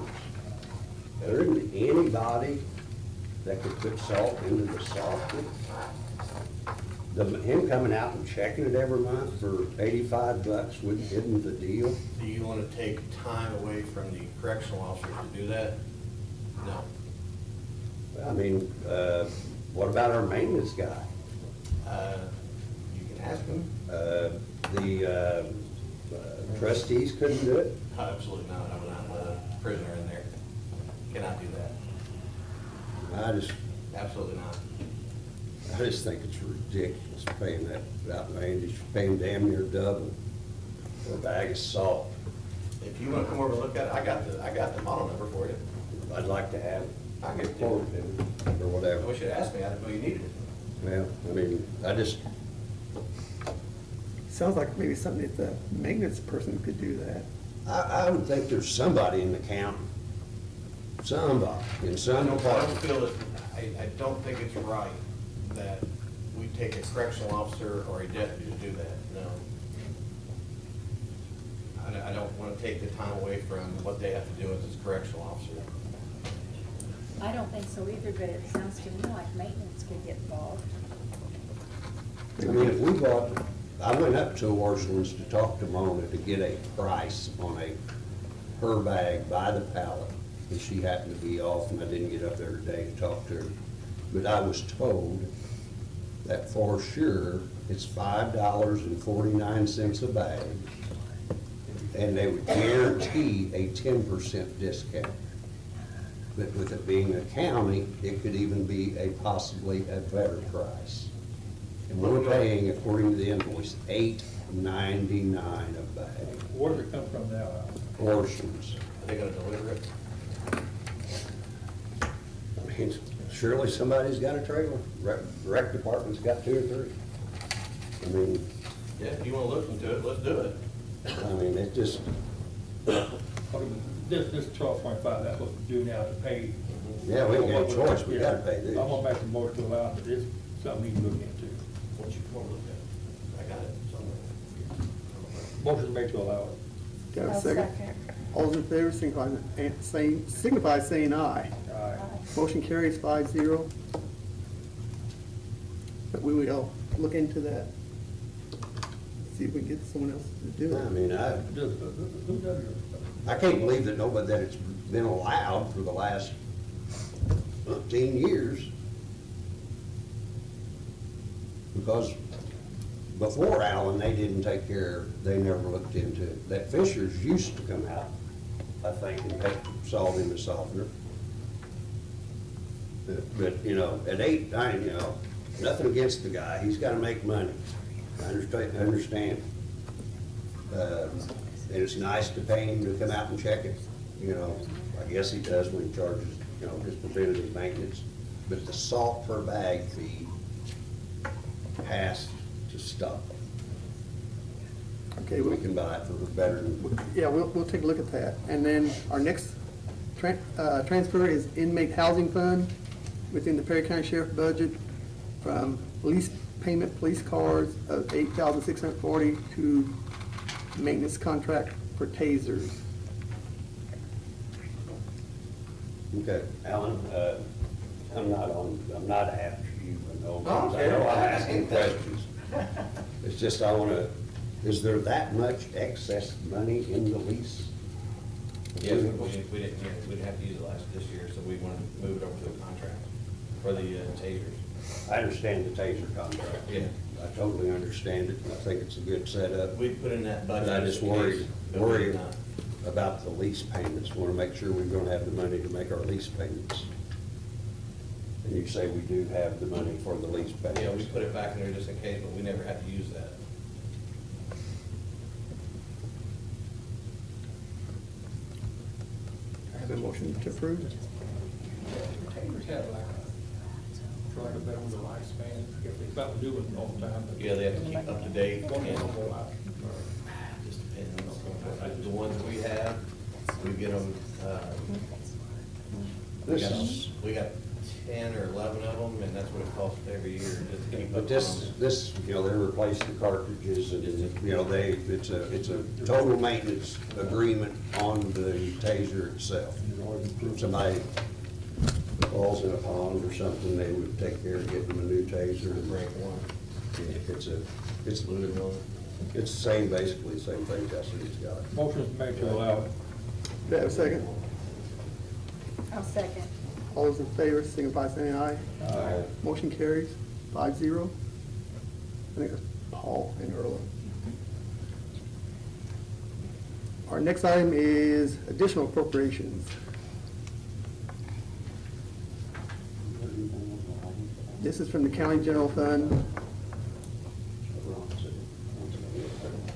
[SPEAKER 1] There isn't anybody that could put salt into the softener. him coming out and checking it every month for $85 isn't the deal?
[SPEAKER 5] Do you wanna take time away from the correctional officer to do that? No.
[SPEAKER 1] I mean, what about our maintenance guy?
[SPEAKER 5] You can ask him.
[SPEAKER 1] The trustees couldn't do it?
[SPEAKER 5] Absolutely not, I'm not a prisoner in there. Cannot do that. Absolutely not.
[SPEAKER 1] I just think it's ridiculous paying that outlandish, paying damn near double for a bag of salt.
[SPEAKER 5] If you wanna come over and look at it, I got the model number for you.
[SPEAKER 1] I'd like to have
[SPEAKER 5] I'll give it to
[SPEAKER 1] quote
[SPEAKER 5] you.
[SPEAKER 1] or
[SPEAKER 5] I
[SPEAKER 1] whatever.
[SPEAKER 5] wish you'd asked me, I didn't know you needed it.
[SPEAKER 1] Well, I mean,
[SPEAKER 4] Sounds like maybe something that the maintenance person could do that.
[SPEAKER 1] I would think there's somebody in the county, somebody in some
[SPEAKER 5] I don't
[SPEAKER 1] department.
[SPEAKER 5] feel that, I don't think it's right that we take a correctional officer or a deputy to do that, no. I don't wanna take the time away from what they have to do as a correctional officer.
[SPEAKER 8] I don't think so either, but it sounds to me like maintenance could get involved.
[SPEAKER 1] I mean, if we bought, I went up to Orchlands to talk to Mona to get a price on her bag by the pallet, and she happened to be off, and I didn't get up there today to talk to her. But I was told that for sure, it's $5.49 a bag, and they would guarantee a 10% discount. But with it being a county, it could even be possibly a better price. And we're paying, according to the invoice, $8.99 a bag.
[SPEAKER 3] Where does it come from now, Al?
[SPEAKER 1] Portions.
[SPEAKER 5] Are they gonna deliver it?
[SPEAKER 1] I mean, surely somebody's got a trailer. Rec department's got 2 or 3. I mean,
[SPEAKER 5] Yeah, if you wanna look into it, let's do it.
[SPEAKER 1] it just,
[SPEAKER 3] This 12.5, that's what we do now to pay.
[SPEAKER 1] yeah, we ain't got a choice. We gotta pay this.
[SPEAKER 3] I'm gonna make a motion to allow, but it's something we need to look into.
[SPEAKER 5] Once you come over, look at it. I got it somewhere.
[SPEAKER 3] Motion made to allow it.
[SPEAKER 4] Got a
[SPEAKER 8] I'll
[SPEAKER 4] second?
[SPEAKER 8] second.
[SPEAKER 4] All those in favor, signify by saying aye.
[SPEAKER 3] Aye.
[SPEAKER 4] Motion carries 5-0. But we will look into that. See if we can get someone else to do
[SPEAKER 1] I
[SPEAKER 4] it.
[SPEAKER 1] mean,
[SPEAKER 3] Who does your?
[SPEAKER 1] I can't believe that that it's been allowed for the last 15 years. Because before Allen, they didn't take care, they never looked into it. That Fisher's used to come out, I think, and take salt in the softener. But, at 8, nothing against the guy, he's gotta make money. I understand. And it's nice to pay him to come out and check it. I guess he does when he charges, just preventative maintenance. But the salt per bag fee has to stop.
[SPEAKER 4] Okay,
[SPEAKER 1] We can buy it for better than,
[SPEAKER 4] yeah, we'll take a look at that. And then our next transfer is inmate housing fund within the Perry County Sheriff budget from lease payment police cars of $8,640 to maintenance contract for tasers.
[SPEAKER 1] okay, Alan, I'm not after you, I know I'm
[SPEAKER 5] Okay.
[SPEAKER 1] asking questions. It's just, is there that much excess money in the lease?
[SPEAKER 5] Yeah, we didn't have to use it this year, so we wanted to move it over to a contract for the tasers.
[SPEAKER 1] I understand the taser contract.
[SPEAKER 5] Yeah.
[SPEAKER 1] I totally understand it, and I think it's a good setup.
[SPEAKER 5] We put in that budget.
[SPEAKER 1] But I just
[SPEAKER 5] in case, but we
[SPEAKER 1] worry
[SPEAKER 5] did not.
[SPEAKER 1] about the lease payments. Want to make sure we're going to have the money to make our lease payments. And you say we do have the money for the lease payments.
[SPEAKER 5] Yeah, we put it back in there just in case, but we never had to use that.
[SPEAKER 4] I have a motion to approve.
[SPEAKER 3] Taters have like a, trying to bet on the lifespan, if they about to do it all the time. but-
[SPEAKER 5] Yeah, they have to keep up to date.
[SPEAKER 3] One
[SPEAKER 5] and
[SPEAKER 3] more life.
[SPEAKER 5] just depends. Like the ones we have, we get them, we got 10 or 11 of them, and that's what it costs every year, just to keep up.
[SPEAKER 1] But this, they replace the cartridges and, it's a total maintenance agreement on the taser itself. If somebody falls in a pond or something, they would take care of getting them a new taser.
[SPEAKER 5] Break one.
[SPEAKER 1] It's the same, basically, the same thing Destiny's got.
[SPEAKER 3] Motion's made to allow it.
[SPEAKER 4] Do I have a second?
[SPEAKER 8] I'll second.
[SPEAKER 4] All those in favor, signify by saying aye.
[SPEAKER 3] Aye.
[SPEAKER 4] Motion carries 5-0. I think it's Paul and Earl. Our next item is additional appropriations. This is from the county general fund,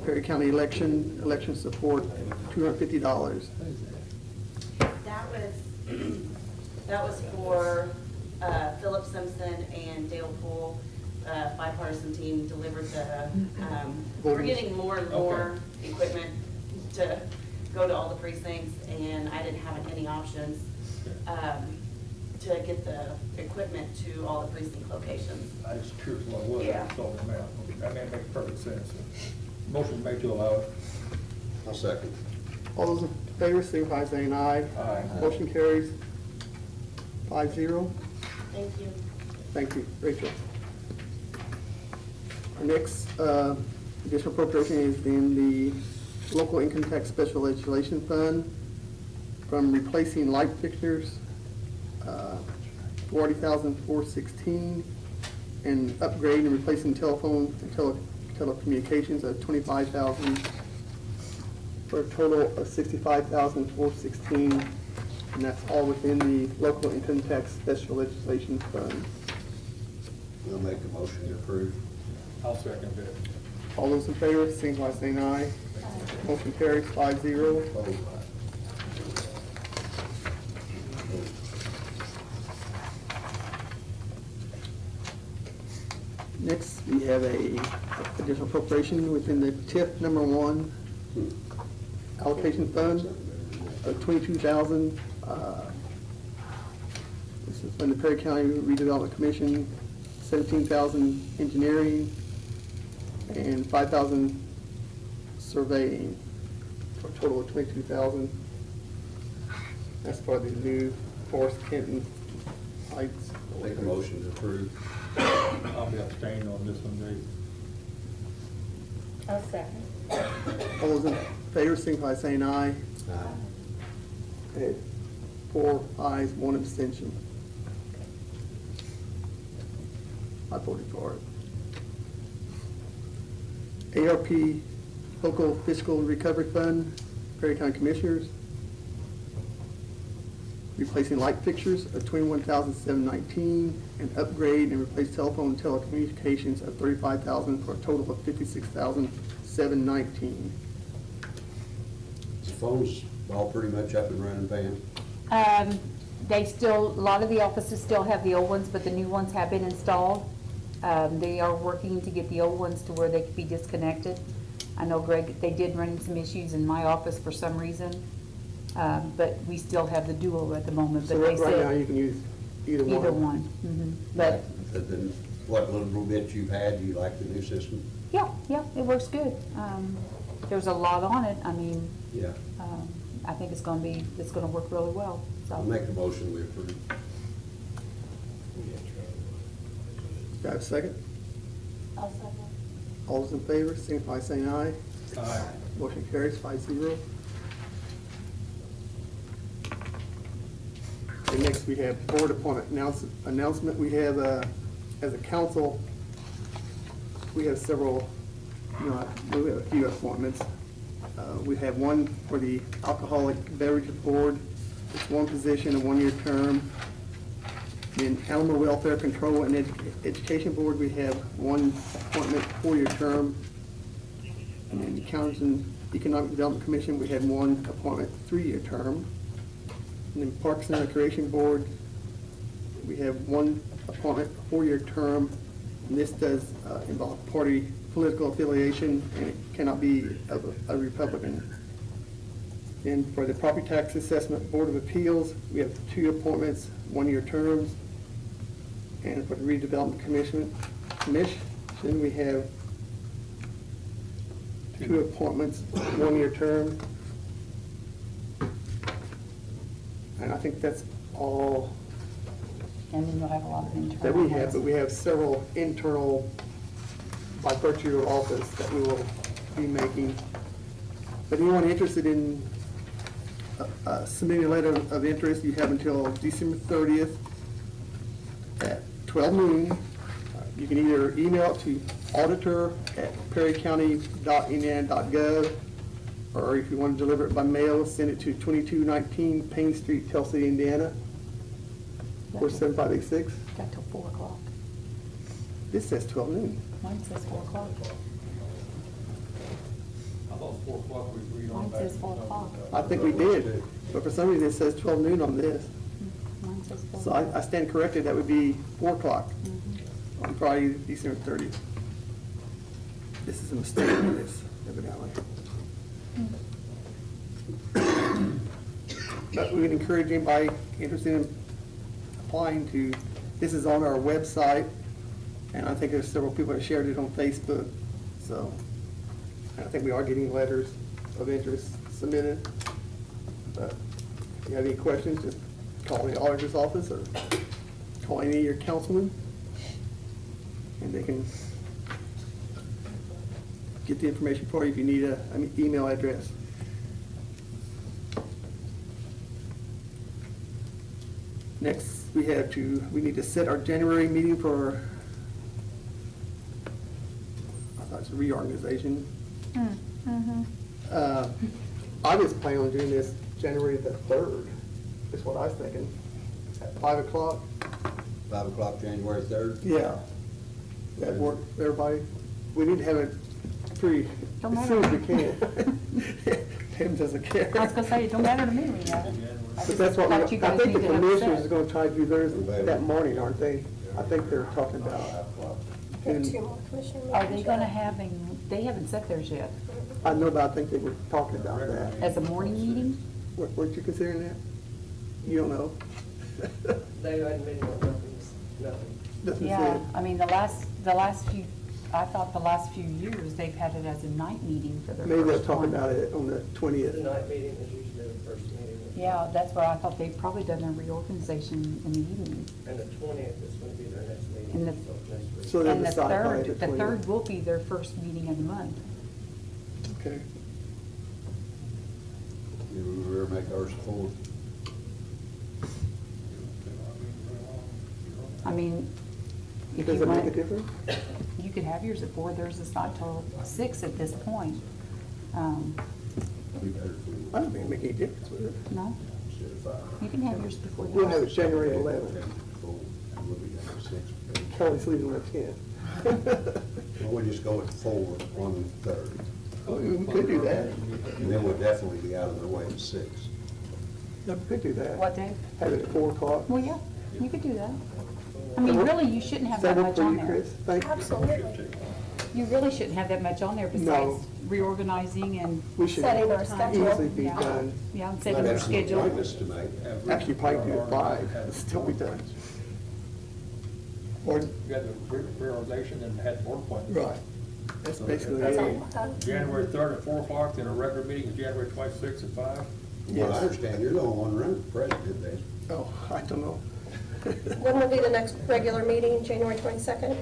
[SPEAKER 4] Perry County election support, $250.
[SPEAKER 7] That was for Philip Simpson and Dale Poole. Bipartisan team delivered we're getting more and more equipment to go to all the precincts, and I didn't have any options to get the equipment to all the precinct locations.
[SPEAKER 3] I just curious what it was.
[SPEAKER 7] Yeah.
[SPEAKER 3] I saw the amount. That may make perfect sense. Motion's made to allow it.
[SPEAKER 1] I'll second.
[SPEAKER 4] All those in favor, signify by saying aye.
[SPEAKER 3] Aye.
[SPEAKER 4] Motion carries 5-0.
[SPEAKER 7] Thank you.
[SPEAKER 4] Thank you, Rachel. Our next additional appropriation is in the local income tax special legislation fund from replacing light fixtures, $40,416, and upgrading and replacing telephone and telecommunications of $25,000 for a total of $65,416, and that's all within the local income tax special legislation fund.
[SPEAKER 1] We'll make a motion to approve.
[SPEAKER 3] I'll second that.
[SPEAKER 4] All those in favor, signify by saying aye. Motion carries 5-0. Next, we have a additional appropriation within the TIF number 1 allocation fund of $22,000. This is from the Perry County Redevelopment Commission, $17,000 engineering, and $5,000 surveying, for a total of $22,000. That's for the new Forest Kenton Heights.
[SPEAKER 1] Make a motion to approve.
[SPEAKER 3] I'll be abstaining on this one, Dave.
[SPEAKER 8] I'll second.
[SPEAKER 4] All those in favor, signify by saying aye. Okay, 4 ayes, 1 abstention. I voted for it. ARP Local Fiscal Recovery Fund, Perry County Commissioners, replacing light fixtures of $21,719, and upgrade and replace telephone and telecommunications of $35,000 for a total of $56,719.
[SPEAKER 1] The phone's all pretty much up and running, Pam.
[SPEAKER 2] They still, a lot of the offices still have the old ones, but the new ones have been installed. They are working to get the old ones to where they could be disconnected. I know, Greg, they did run into some issues in my office for some reason, but we still have the dual at the moment.
[SPEAKER 4] So
[SPEAKER 2] But they
[SPEAKER 4] right now, you
[SPEAKER 2] said
[SPEAKER 4] can use either one.
[SPEAKER 2] either one. But,
[SPEAKER 1] Then what little bit you've had, you like the new system?
[SPEAKER 2] yeah, it works good. There's a lot on it. I mean,
[SPEAKER 1] Yeah.
[SPEAKER 2] I think it's gonna work really well,
[SPEAKER 1] I'll
[SPEAKER 2] so.
[SPEAKER 1] make a motion we approve.
[SPEAKER 4] Do I have a second?
[SPEAKER 7] I'll second.
[SPEAKER 4] All those in favor, signify by saying aye.
[SPEAKER 3] Aye.
[SPEAKER 4] Motion carries 5-0. And next, we have board appointment announcement. We have, as a council, we have several, we have a few appointments. We have one for the Alcoholic Beverage Board. It's one position, a 1-year term. In Animal Welfare Control and Education Board, we have one appointment, 4-year term. And in the County and Economic Development Commission, we had one appointment, 3-year term. And in Parks and Recreation Board, we have one appointment, 4-year term. And this does involve party political affiliation, and it cannot be a Republican. And for the Property Tax Assessment Board of Appeals, we have 2 appointments, 1-year terms. And for the Redevelopment Commission, we have 2 appointments, 1-year term. And I think that's all
[SPEAKER 2] And then you'll have a lot of internal.
[SPEAKER 4] that we have,
[SPEAKER 2] ones.
[SPEAKER 4] but we have several internal by virtue of office that we will be making. But anyone interested in submitting a letter of interest, you have until December 30th at 12 noon. You can either email it to auditor@perrycounty.indiana.gov, or if you want to deliver it by mail, send it to 2219 Payne Street, Tell City, Indiana, 47586.
[SPEAKER 2] Got till 4 o'clock.
[SPEAKER 4] This says 12 noon.
[SPEAKER 2] Mine says 4 o'clock.
[SPEAKER 3] I thought 4 o'clock we agreed on.
[SPEAKER 2] Mine
[SPEAKER 3] back.
[SPEAKER 2] says 4 o'clock.
[SPEAKER 4] I think we did, but for some reason it says 12 noon on this.
[SPEAKER 2] Mine says 4
[SPEAKER 4] So
[SPEAKER 2] o'clock.
[SPEAKER 4] I stand corrected, that would be 4 o'clock on Friday, December 30th. This is a mistake on this, evidently. But we would encourage anybody interested in applying to, this is on our website, and I think there's several people that shared it on Facebook, so I think we are getting letters of interest submitted. But if you have any questions, just call the auditor's office or call any of your councilmen, and they can get the information for you if you need an email address. Next, we need to set our January meeting for, I thought it was reorganization. I was planning on doing this January the 3rd, is what I was thinking, at 5 o'clock.
[SPEAKER 1] 5 o'clock, January 3rd.
[SPEAKER 4] Yeah. That work, for everybody? We need to have it pretty,
[SPEAKER 2] Don't
[SPEAKER 4] as soon as we
[SPEAKER 2] matter.
[SPEAKER 4] can. Tim doesn't care.
[SPEAKER 2] I was gonna say, it don't matter to me, we have it. I
[SPEAKER 4] But
[SPEAKER 2] just
[SPEAKER 4] that's what,
[SPEAKER 2] thought you
[SPEAKER 4] I
[SPEAKER 2] guys
[SPEAKER 4] think the
[SPEAKER 2] needed to
[SPEAKER 4] commissioners
[SPEAKER 2] set.
[SPEAKER 4] are gonna try to do theirs that morning, aren't they? I think they're talking about.
[SPEAKER 9] Have two more commissioner meetings.
[SPEAKER 2] Are they gonna they haven't set theirs yet,
[SPEAKER 4] I know, but I think they were talking about that.
[SPEAKER 2] as a morning meeting?
[SPEAKER 4] Weren't you considering that? You don't know?
[SPEAKER 10] They hadn't been on nothing's, nothing.
[SPEAKER 4] Nothing
[SPEAKER 2] Yeah,
[SPEAKER 4] said.
[SPEAKER 2] I mean, the last few, I thought the last few years, they've had it as a night meeting for their
[SPEAKER 4] Maybe they'll
[SPEAKER 2] first
[SPEAKER 4] talk
[SPEAKER 2] one.
[SPEAKER 4] about it on the
[SPEAKER 10] The
[SPEAKER 4] 20th.
[SPEAKER 10] night meeting is usually the first meeting.
[SPEAKER 2] Yeah, that's where I thought they'd probably done their reorganization in the evening.
[SPEAKER 10] And the 20th is going to be their next
[SPEAKER 2] And
[SPEAKER 10] meeting,
[SPEAKER 2] the-
[SPEAKER 10] so next week.
[SPEAKER 4] So they'll
[SPEAKER 2] And the
[SPEAKER 4] decide by
[SPEAKER 2] third, the
[SPEAKER 4] 20th.
[SPEAKER 2] third will be their first meeting of the month.
[SPEAKER 4] Okay.
[SPEAKER 1] We will make ours 4.
[SPEAKER 2] I mean, if
[SPEAKER 4] Does
[SPEAKER 2] you
[SPEAKER 4] it make a
[SPEAKER 2] want,
[SPEAKER 4] difference?
[SPEAKER 2] you could have yours at 4, theirs is not till 6 at this point.
[SPEAKER 1] We better do
[SPEAKER 4] I don't think it make any difference with it.
[SPEAKER 2] No,
[SPEAKER 1] instead of 5.
[SPEAKER 2] you can have yours before
[SPEAKER 4] We'll have it
[SPEAKER 2] that.
[SPEAKER 4] January 11th.
[SPEAKER 1] 4, and we'll be down to 6.
[SPEAKER 4] Kelly's leaving at 10.
[SPEAKER 1] Well, we'll just go with 4 on the 3rd,
[SPEAKER 4] Oh, we could do that.
[SPEAKER 1] and then we'll definitely be out of their way at 6.
[SPEAKER 4] Yeah, we could do that.
[SPEAKER 2] What day?
[SPEAKER 4] Have it at 4 o'clock.
[SPEAKER 2] Well, yeah, you could do that. I mean, really, you shouldn't have
[SPEAKER 4] Does
[SPEAKER 2] that
[SPEAKER 4] that work
[SPEAKER 2] much
[SPEAKER 4] for
[SPEAKER 2] on
[SPEAKER 4] you,
[SPEAKER 2] there.
[SPEAKER 4] Chris? Thank you.
[SPEAKER 9] Absolutely.
[SPEAKER 2] You really shouldn't have that much on there
[SPEAKER 4] No.
[SPEAKER 2] besides reorganizing and,
[SPEAKER 4] We should
[SPEAKER 9] Setting our schedule.
[SPEAKER 4] easily be
[SPEAKER 2] Yeah.
[SPEAKER 4] done.
[SPEAKER 2] yeah, and
[SPEAKER 1] Might
[SPEAKER 2] setting your
[SPEAKER 1] have some
[SPEAKER 2] schedule.
[SPEAKER 1] appointments to make.
[SPEAKER 4] Actually, probably do it 5, and still be done. Or,
[SPEAKER 3] You got the reorganization and had board appointments.
[SPEAKER 4] right. That's basically
[SPEAKER 3] That's
[SPEAKER 4] it.
[SPEAKER 3] all. January 3rd at 4 o'clock, then a regular meeting is January 26th at 5.
[SPEAKER 1] From what I
[SPEAKER 4] Yes.
[SPEAKER 1] understand, you're the only one running for president, Dave.
[SPEAKER 4] Oh, I don't know.
[SPEAKER 9] When will be the next regular meeting, January 22nd?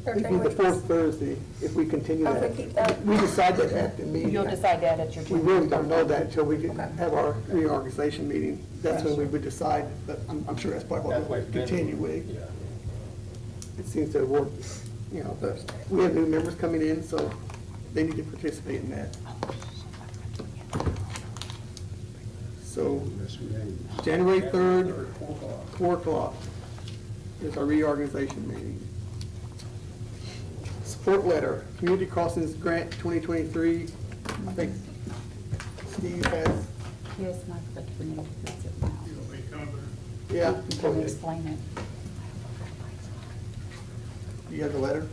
[SPEAKER 9] Or
[SPEAKER 4] It would be
[SPEAKER 9] January
[SPEAKER 4] the fourth
[SPEAKER 9] 20th?
[SPEAKER 4] Thursday if we continue
[SPEAKER 9] Oh,
[SPEAKER 4] that.
[SPEAKER 9] if we keep that.
[SPEAKER 4] We decide that at the meeting.
[SPEAKER 2] You'll decide that at your.
[SPEAKER 4] We really don't know that until we have our reorganization meeting. That's when we would decide, but I'm sure that's probably
[SPEAKER 3] That's
[SPEAKER 4] what
[SPEAKER 3] why
[SPEAKER 4] we'll
[SPEAKER 3] it's been-
[SPEAKER 4] continue with.
[SPEAKER 3] Yeah.
[SPEAKER 4] It seems to work, you know, but we have new members coming in, so they need to participate in that. So,
[SPEAKER 1] That's what they-
[SPEAKER 4] January 3rd,
[SPEAKER 3] 4 o'clock.
[SPEAKER 4] 4 o'clock is our reorganization meeting. Support letter, Community Crossings Grant 2023. I think Steve has,
[SPEAKER 2] Yes, and I forgot to bring it up. It's it now.
[SPEAKER 4] yeah,
[SPEAKER 2] You can explain it.
[SPEAKER 4] you have the letter?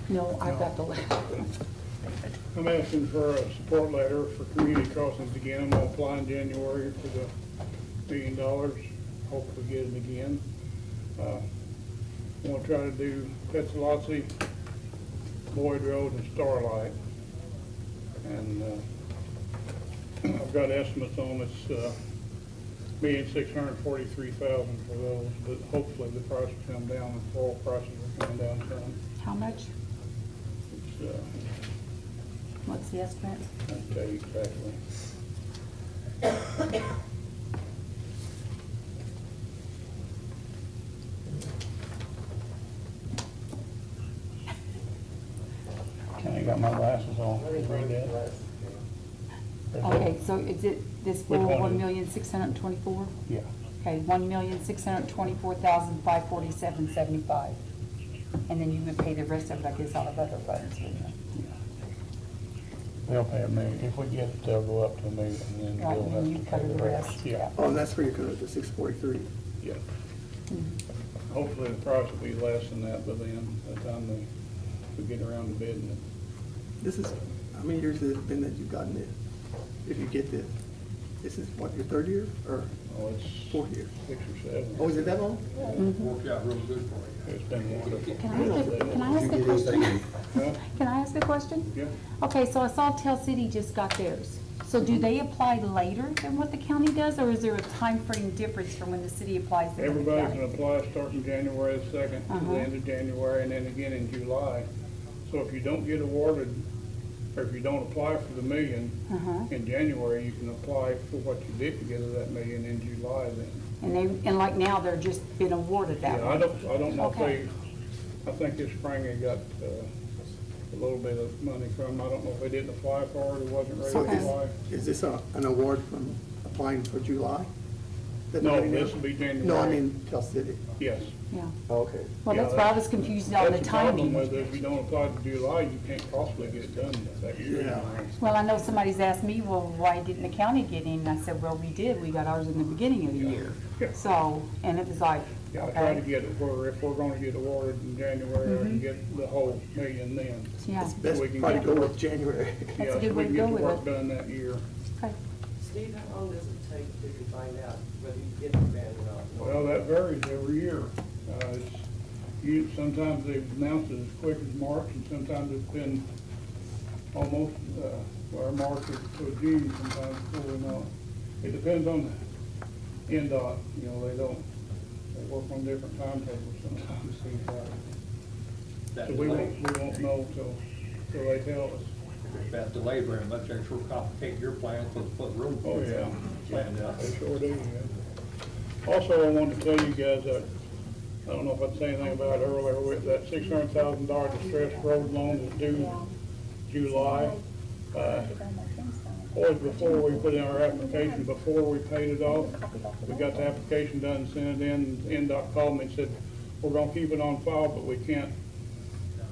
[SPEAKER 2] No, I've got the letter.
[SPEAKER 11] I'm asking for a support letter for community crossings again. I'm gonna apply in January for the $1 million, hopefully get it again. I'm gonna try to do Petsalotsi, Boyd Road, and Starlight. And I've got estimates on it's $1,643,000 for those, but hopefully the price will come down, and oil prices will come down some.
[SPEAKER 2] How much? What's the estimate?
[SPEAKER 11] I'll tell you exactly. I ain't got my glasses on. Read that.
[SPEAKER 2] Okay, so is it this
[SPEAKER 11] Which
[SPEAKER 2] full
[SPEAKER 11] one is it?
[SPEAKER 2] 1,624,000?
[SPEAKER 11] Yeah.
[SPEAKER 2] Okay, 1,624,547.75. And then you would pay the rest of it, I guess, out of other funds, wouldn't you?
[SPEAKER 11] They'll pay $1 million. If we get it, they'll go up to $1 million, and then
[SPEAKER 2] Right,
[SPEAKER 11] we'll
[SPEAKER 2] and
[SPEAKER 11] have
[SPEAKER 2] you
[SPEAKER 11] to pay
[SPEAKER 2] cover
[SPEAKER 11] the
[SPEAKER 2] the
[SPEAKER 11] rest.
[SPEAKER 2] rest.
[SPEAKER 11] Yeah,
[SPEAKER 4] Oh, and that's where you're coming to 643.
[SPEAKER 11] yeah.
[SPEAKER 2] Mhm.
[SPEAKER 11] Hopefully the price will be less than that by then, by the time we get around to bidding it.
[SPEAKER 4] This is, how many years has it been that you've gotten it? If you get this, this is what, your third year or
[SPEAKER 11] Oh, it's
[SPEAKER 4] fourth year?
[SPEAKER 11] 6 or 7.
[SPEAKER 4] Oh, is it that long?
[SPEAKER 3] Worked out real good for you.
[SPEAKER 11] It's been wonderful.
[SPEAKER 2] Can I ask a question?
[SPEAKER 11] Huh?
[SPEAKER 2] Can I ask a question?
[SPEAKER 11] Yeah.
[SPEAKER 2] Okay, so I saw Tell City just got theirs. So do they apply later than what the county does, or is there a time frame difference from when the city applies and when the
[SPEAKER 11] Everybody
[SPEAKER 2] county?
[SPEAKER 11] can apply starting January the 2nd to the end of January, and then again in July. So if you don't get awarded, or if you don't apply for the $1 million in January, you can apply for what you did to get of that $1 million in July then.
[SPEAKER 2] And like now, they're just been awarded that
[SPEAKER 11] Yeah,
[SPEAKER 2] one?
[SPEAKER 11] I don't know if
[SPEAKER 2] Okay.
[SPEAKER 11] I think this spring they got a little bit of money from, I don't know if they didn't apply for it or wasn't ready
[SPEAKER 4] So
[SPEAKER 11] to apply.
[SPEAKER 4] is this an award from applying for July? That
[SPEAKER 11] No,
[SPEAKER 4] they're getting
[SPEAKER 11] this
[SPEAKER 4] now?
[SPEAKER 11] will be January.
[SPEAKER 4] No, I mean Tell City.
[SPEAKER 11] Yes.
[SPEAKER 2] Yeah.
[SPEAKER 4] Okay.
[SPEAKER 2] Well, that's
[SPEAKER 11] Yeah,
[SPEAKER 2] why I was confused on the
[SPEAKER 11] That's the problem
[SPEAKER 2] timing.
[SPEAKER 11] with it, if you don't apply to July, you can't possibly get it done that year.
[SPEAKER 4] Yeah.
[SPEAKER 2] Well, I know somebody's asked me, well, why didn't the county get in? And I said, well, we did. We got ours in the beginning of the year.
[SPEAKER 11] Yeah.
[SPEAKER 2] So, and it was like,
[SPEAKER 11] Yeah, I try to
[SPEAKER 2] okay.
[SPEAKER 11] get it where, if we're gonna get awarded in January, I can get the whole $1 million then.
[SPEAKER 2] Yeah,
[SPEAKER 4] It's best
[SPEAKER 11] we can
[SPEAKER 4] probably
[SPEAKER 11] get
[SPEAKER 4] go
[SPEAKER 11] to
[SPEAKER 4] with January.
[SPEAKER 11] Yeah,
[SPEAKER 2] a
[SPEAKER 11] so
[SPEAKER 2] good
[SPEAKER 11] we
[SPEAKER 2] way
[SPEAKER 11] can
[SPEAKER 2] to
[SPEAKER 11] get
[SPEAKER 2] go
[SPEAKER 11] the
[SPEAKER 2] with
[SPEAKER 11] work
[SPEAKER 2] it.
[SPEAKER 11] done that year.
[SPEAKER 2] okay.
[SPEAKER 10] Steve, how long does it take to find out whether you get the grant or not?
[SPEAKER 11] Well, that varies every year. Sometimes they've announced it as quick as March, and sometimes it's been almost, March or June sometimes before we know it. It depends on the NDOT, they work on different timetables sometimes, seems like.
[SPEAKER 3] That
[SPEAKER 11] So we
[SPEAKER 3] delay,
[SPEAKER 11] won't know till they tell us.
[SPEAKER 3] if that delay very much, that sure complicate your plan to put the road.
[SPEAKER 11] Oh, yeah.
[SPEAKER 3] Planned out.
[SPEAKER 11] They sure do, yeah. Also, I wanted to tell you guys that, I don't know if I'd say anything about it earlier, with that $600,000 distress road loan that's due July. Always before we put in our application, before we paid it off, we got the application done and sent it in, NDOT called me and said, we're gonna keep it on file, but we can't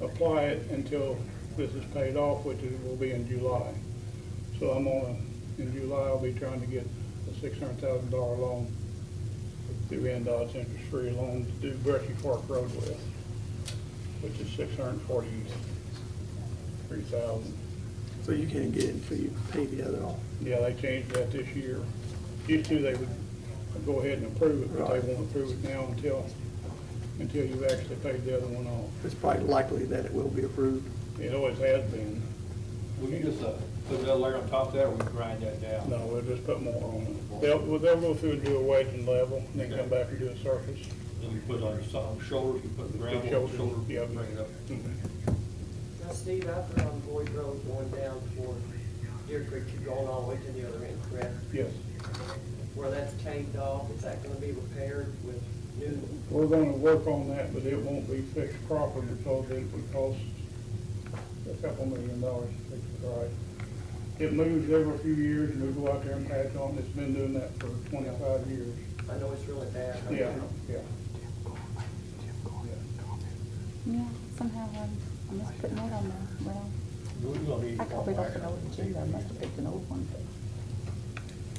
[SPEAKER 11] apply it until this is paid off, which will be in July. So in July, I'll be trying to get a $600,000 loan through NDOT's interest-free loan to do Brushy Park Road with, which is $643,000.
[SPEAKER 4] So you can't get it until you pay the other off.
[SPEAKER 11] Yeah, they changed that this year. Used to, they would go ahead and approve it, but they
[SPEAKER 4] Right.
[SPEAKER 11] won't approve it now until you've actually paid the other one off.
[SPEAKER 4] It's probably likely that it will be approved.
[SPEAKER 11] It always has been.
[SPEAKER 3] Will you just, put another layer on top of that, or we grind that down?
[SPEAKER 11] No, we'll just put more on it. They'll go through and do a wedge and level, and then come back and do a surface.
[SPEAKER 3] Then you put it on your shoulders, you put the gravel on your
[SPEAKER 11] Shoulders,
[SPEAKER 3] shoulders,
[SPEAKER 11] yeah.
[SPEAKER 3] bring it up.
[SPEAKER 11] Mhm.
[SPEAKER 10] Now, Steve, out there on Boyd Road going down toward Deer Creek, you're going all the way to the other end, correct?
[SPEAKER 11] Yes.
[SPEAKER 10] Where that's caved off, is that gonna be repaired with new?
[SPEAKER 11] We're gonna work on that, but it won't be fixed properly because it would cost a couple $1 million to fix it right. It moves every few years, and we go out there and patch on. It's been doing that for 25 years.
[SPEAKER 10] I know it's really bad.
[SPEAKER 11] Yeah, yeah.
[SPEAKER 2] Yeah, somehow I must put note on there. Well,
[SPEAKER 3] We're gonna need
[SPEAKER 2] I copied off an old agenda. I must have picked an old one.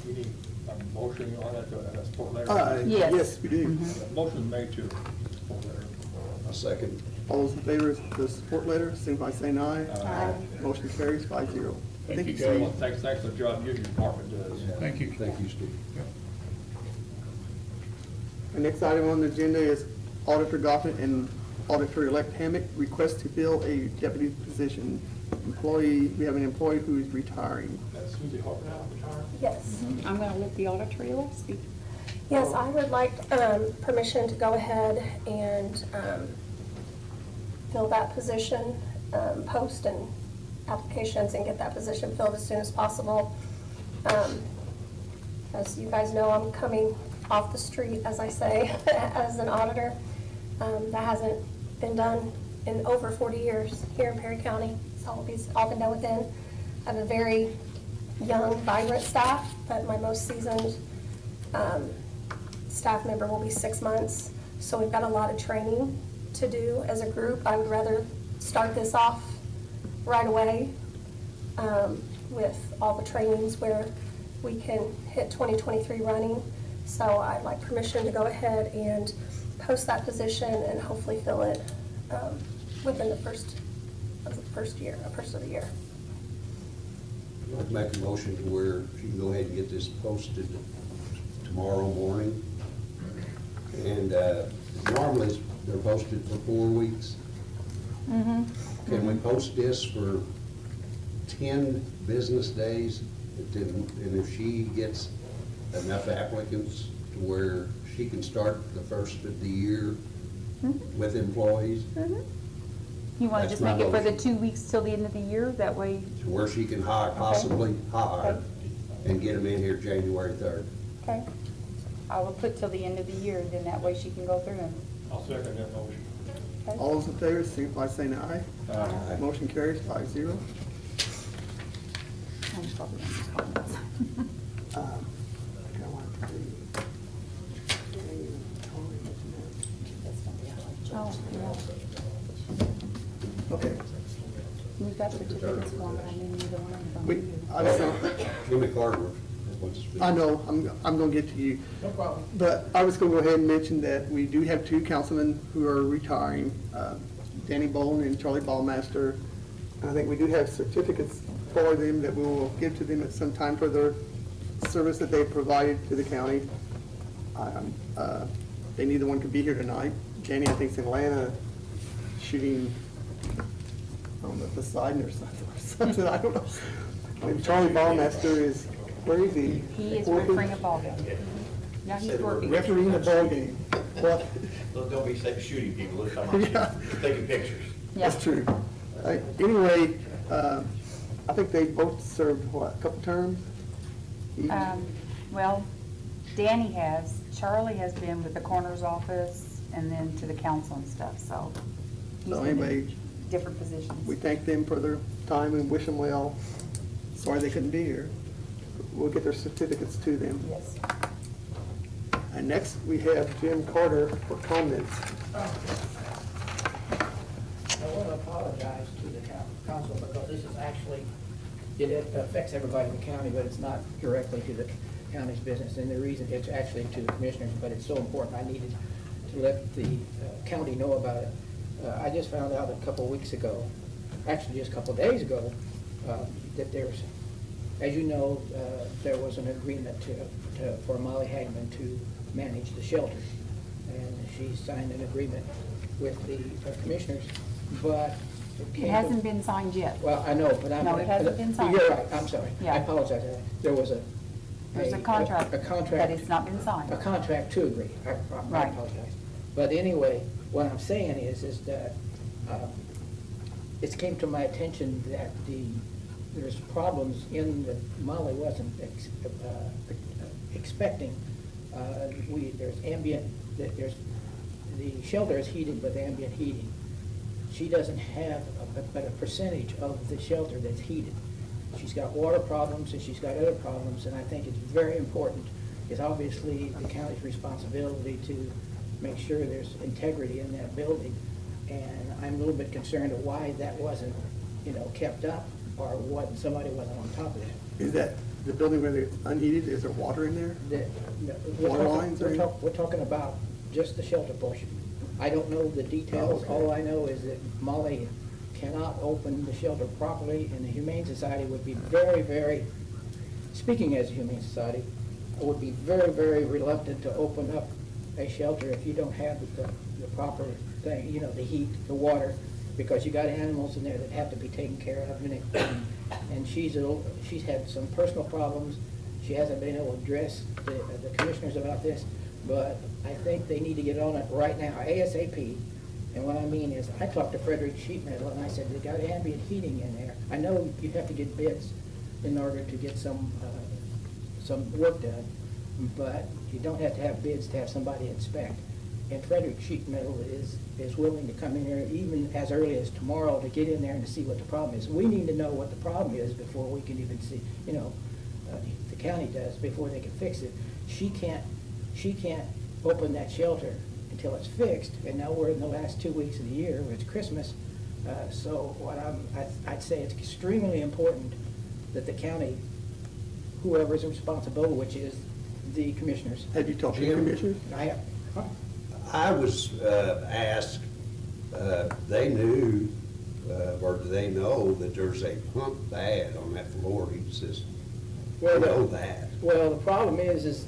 [SPEAKER 3] We need a motion on that, support letter.
[SPEAKER 2] Yes.
[SPEAKER 4] Yes, we do.
[SPEAKER 3] Motion made to support letter.
[SPEAKER 1] A second.
[SPEAKER 4] All those in favor of the support letter, signify by saying aye.
[SPEAKER 2] Aye.
[SPEAKER 4] Motion carries 5-0.
[SPEAKER 11] Thank you,
[SPEAKER 4] Steve.
[SPEAKER 11] guys.
[SPEAKER 3] Thanks for the job your department does.
[SPEAKER 11] Thank you.
[SPEAKER 1] Thank you, Steve.
[SPEAKER 4] Our next item on the agenda is Auditor Goffin and Auditor-elect Hammock request to fill a deputy position. We have an employee who is retiring.
[SPEAKER 3] That's Susie Harper now, retired.
[SPEAKER 9] Yes.
[SPEAKER 2] I'm gonna let the auditor speak.
[SPEAKER 9] Yes, I would like permission to go ahead and fill that position. post and applications and get that position filled as soon as possible. As you guys know, I'm coming off the street, as I say, as an auditor. That hasn't been done in over 40 years here in Perry County. It's all been done within. I have a very young, vibrant staff, but my most seasoned staff member will be 6 months. So we've got a lot of training to do as a group. I would rather start this off right away with all the trainings where we can hit 2023 running. So I'd like permission to go ahead and post that position and hopefully fill it within the first of the year.
[SPEAKER 1] I'd like to make a motion to where she can go ahead and get this posted tomorrow morning. And normally they're posted for 4 weeks. Can we post this for 10 business days? And if she gets enough applicants to where she can start the first of the year with employees?
[SPEAKER 2] You want to
[SPEAKER 1] That's
[SPEAKER 2] just
[SPEAKER 1] my
[SPEAKER 2] make it for the
[SPEAKER 1] motion.
[SPEAKER 2] 2 weeks till the end of the year? That way,
[SPEAKER 1] To where she can hire, possibly hire, and get them in here January 3rd.
[SPEAKER 2] okay. I will put till the end of the year, then that way she can go through them.
[SPEAKER 3] I'll second that motion.
[SPEAKER 2] Okay?
[SPEAKER 4] All those in favor, signify by saying aye.
[SPEAKER 3] Aye.
[SPEAKER 4] Motion carries 5-0.
[SPEAKER 2] I'm probably on the comments. Oh, yeah.
[SPEAKER 4] Okay,
[SPEAKER 2] We've got certificates for them, but I didn't either one of them.
[SPEAKER 4] we,
[SPEAKER 1] Jimmy Carter wants to.
[SPEAKER 4] I know, I'm gonna get to you.
[SPEAKER 10] No problem.
[SPEAKER 4] But I was gonna go ahead and mention that we do have 2 councilmen who are retiring, Danny Bolin and Charlie Ballmaster. And I think we do have certificates for them that we will give to them at some time for their service that they provided to the county. They neither one could be here tonight. Danny, I think, is in Atlanta shooting on the Poseidon or something, I don't know. And Charlie Ballmaster is, where is he?
[SPEAKER 2] He is
[SPEAKER 4] Working?
[SPEAKER 2] refereeing a ballgame. Yeah, he's working.
[SPEAKER 4] Refereeing a ball game. What?
[SPEAKER 5] Don't be shooting people, look how much,
[SPEAKER 4] Yeah.
[SPEAKER 5] taking pictures.
[SPEAKER 2] Yeah.
[SPEAKER 4] That's true. Anyway, I think they both served, what, a couple terms? each?
[SPEAKER 2] Well, Danny has, Charlie has been with the coroner's office and then to the council and stuff, so. he's
[SPEAKER 4] So
[SPEAKER 2] been in
[SPEAKER 4] anyway,
[SPEAKER 2] different positions.
[SPEAKER 4] We thank them for their time and wish them well. Sorry they couldn't be here. We'll get their certificates to them.
[SPEAKER 2] Yes.
[SPEAKER 4] And next, we have Jim Carter for comments.
[SPEAKER 10] I want to apologize to the council because this is actually, it affects everybody in the county, but it's not directly to the county's business. And the reason it's actually to the commissioners, but it's so important, I needed to let the county know about it. I just found out a couple of weeks ago, actually just a couple of days ago, that there's, as you know, there was an agreement for Molly Hagman to manage the shelter. And she signed an agreement with the commissioners, but
[SPEAKER 2] It hasn't been signed yet.
[SPEAKER 10] well, I know, but I'm.
[SPEAKER 2] No, it hasn't been signed.
[SPEAKER 10] You're right, I'm sorry. I
[SPEAKER 2] Yeah.
[SPEAKER 10] apologize. There was
[SPEAKER 2] There's a contract.
[SPEAKER 10] A contract.
[SPEAKER 2] That has not been signed.
[SPEAKER 10] A contract to agree. I
[SPEAKER 2] Right.
[SPEAKER 10] apologize. But anyway, what I'm saying is that it came to my attention that there's problems in that Molly wasn't expecting. There's ambient, the shelter is heated with ambient heating. She doesn't have but a percentage of the shelter that's heated. She's got water problems and she's got other problems, and I think it's very important. It's obviously the county's responsibility to make sure there's integrity in that building. And I'm a little bit concerned of why that wasn't, kept up, or what, somebody wasn't on top of that.
[SPEAKER 4] Is that the building where they're unheated? Is there water in there? Water lines or anything?
[SPEAKER 10] We're talking about just the shelter portion. I don't know the details.
[SPEAKER 4] Oh, okay.
[SPEAKER 10] All I know is that Molly cannot open the shelter properly, and the Humane Society would be very, very, speaking as a Humane Society, would be very, very reluctant to open up a shelter if you don't have the proper thing, the heat, the water, because you got animals in there that have to be taken care of. And she's had some personal problems. She hasn't been able to address the commissioners about this, but I think they need to get on it right now, ASAP, And what I mean is, I talked to Frederick Sheet Metal, and I said, they got ambient heating in there. I know you have to get bids in order to get some work done, but you don't have to have bids to have somebody inspect. And Frederick Sheet Metal is willing to come in there even as early as tomorrow to get in there and to see what the problem is. We need to know what the problem is before we can even see, the county does, before they can fix it. She can't open that shelter until it's fixed, and now we're in the last 2 weeks of the year, where it's Christmas. So I'd say it's extremely important that the county, whoever's responsible, which is the commissioners.
[SPEAKER 4] Have you talked to the
[SPEAKER 1] Jim?
[SPEAKER 4] commissioners?
[SPEAKER 10] I have,
[SPEAKER 1] I was asked, they knew, or do they know that there's a pump bad on that floor heat system?
[SPEAKER 10] Well,
[SPEAKER 1] They know that.
[SPEAKER 10] Well, the problem is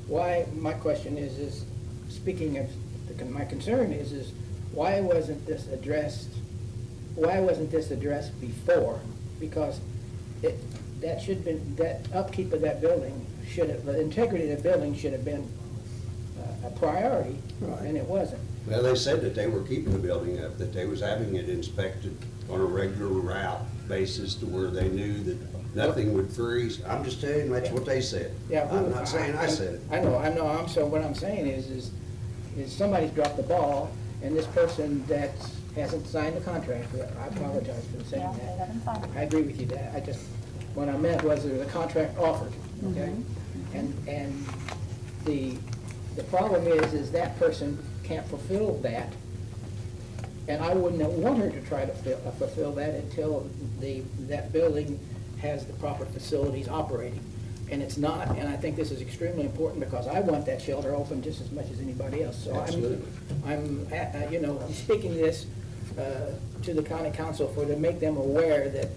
[SPEAKER 10] why, my question is speaking of, my concern is why wasn't this addressed before? Because that upkeep of that building the integrity of the building should have been a priority,
[SPEAKER 4] Right.
[SPEAKER 10] and it wasn't.
[SPEAKER 1] Well, they said that they were keeping the building up, that they was having it inspected on a regular route basis to where they knew that nothing would freeze. I'm just telling you, that's what they said.
[SPEAKER 10] Yeah,
[SPEAKER 1] I'm not saying I said it.
[SPEAKER 10] I know, so what I'm saying is somebody's dropped the ball, and this person that hasn't signed the contract, I apologize for saying
[SPEAKER 2] Yeah, they
[SPEAKER 10] that.
[SPEAKER 2] haven't signed it.
[SPEAKER 10] I agree with you that, what I meant was there was a contract offered, okay? And the problem is that person can't fulfill that, and I wouldn't want her to try to fulfill that until that building has the proper facilities operating. And it's not, and I think this is extremely important because I want that shelter open just as much as anybody else. So
[SPEAKER 1] Absolutely.
[SPEAKER 10] I'm speaking this to the county council to make them aware that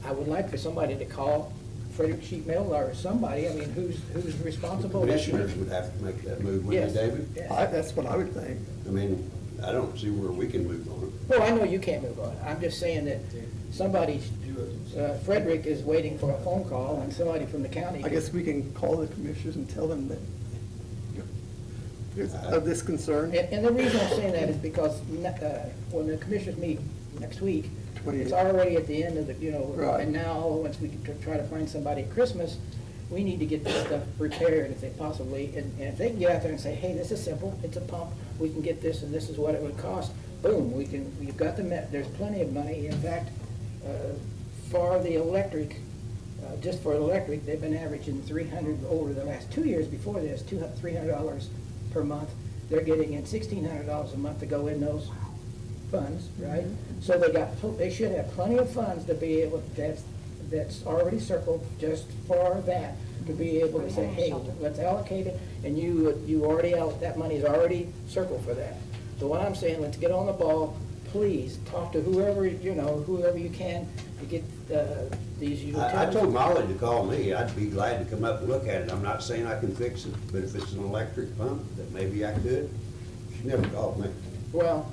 [SPEAKER 10] I would like for somebody to call Frederick Sheet Metal or somebody, I mean, who's responsible.
[SPEAKER 1] Commissioners would have to make that move, wouldn't
[SPEAKER 10] Yes.
[SPEAKER 1] they, David?
[SPEAKER 10] Yes.
[SPEAKER 4] That's what I would think.
[SPEAKER 1] I mean, I don't see where we can move on it.
[SPEAKER 10] Well, I know you can't move on. I'm just saying that somebody, Frederick is waiting for a phone call, and somebody from the county.
[SPEAKER 4] I guess we can call the commissioners and tell them that there's of this concern.
[SPEAKER 10] And the reason I'm saying that is because when the commissioners meet next week,
[SPEAKER 4] 28.
[SPEAKER 10] it's already at the end of the,
[SPEAKER 4] Right.
[SPEAKER 10] and now, once we try to find somebody at Christmas, we need to get this stuff repaired if they possibly, and if they can get out there and say, hey, this is simple, it's a pump, we can get this, and this is what it would cost, boom, we've got there's plenty of money. In fact, for the electric, just for electric, they've been averaging $300 over the last 2 years before this, $300 per month. They're getting in $1,600 a month to go in those funds, right? So they should have plenty of funds to be able, that's already circled just for that, to be able to say, hey, let's allocate it, and you already that money is already circled for that. So what I'm saying, let's get on the ball, please, talk to whoever you can to get these utilities.
[SPEAKER 1] I told Molly to call me. I'd be glad to come up and look at it. I'm not saying I can fix it, but if it's an electric pump, that maybe I could. She never called me.
[SPEAKER 10] Well,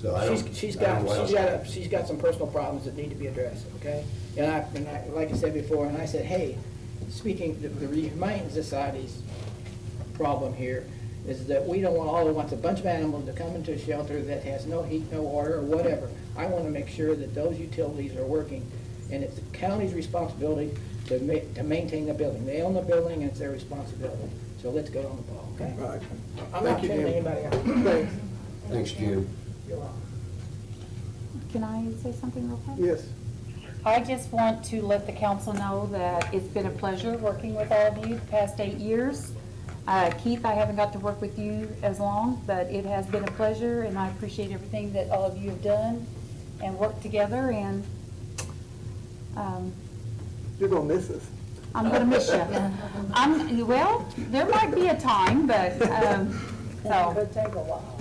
[SPEAKER 1] So I don't-
[SPEAKER 10] she's
[SPEAKER 1] I don't know what else.
[SPEAKER 10] got some personal problems that need to be addressed, okay? And I, like I said before, and I said, hey, speaking, the Humane Society's problem here is that we don't want all at once a bunch of animals to come into a shelter that has no heat, no water, or whatever. I want to make sure that those utilities are working, and it's the county's responsibility to maintain the building. They own the building, and it's their responsibility. So let's get on the ball, okay?
[SPEAKER 4] Right.
[SPEAKER 10] I'm not
[SPEAKER 4] Thank you,
[SPEAKER 10] sending
[SPEAKER 4] Jim.
[SPEAKER 10] anybody out.
[SPEAKER 4] Thanks.
[SPEAKER 1] Thanks, Jim.
[SPEAKER 10] You're welcome.
[SPEAKER 2] Can I say something real quick?
[SPEAKER 4] Yes.
[SPEAKER 2] I just want to let the council know that it's been a pleasure working with all of you the past 8 years. Keith, I haven't got to work with you as long, but it has been a pleasure, and I appreciate everything that all of you have done and worked together, and
[SPEAKER 4] You're gonna miss us.
[SPEAKER 2] I'm gonna miss you. Well, there might be a time, but,
[SPEAKER 8] It
[SPEAKER 2] so,
[SPEAKER 8] could take a while.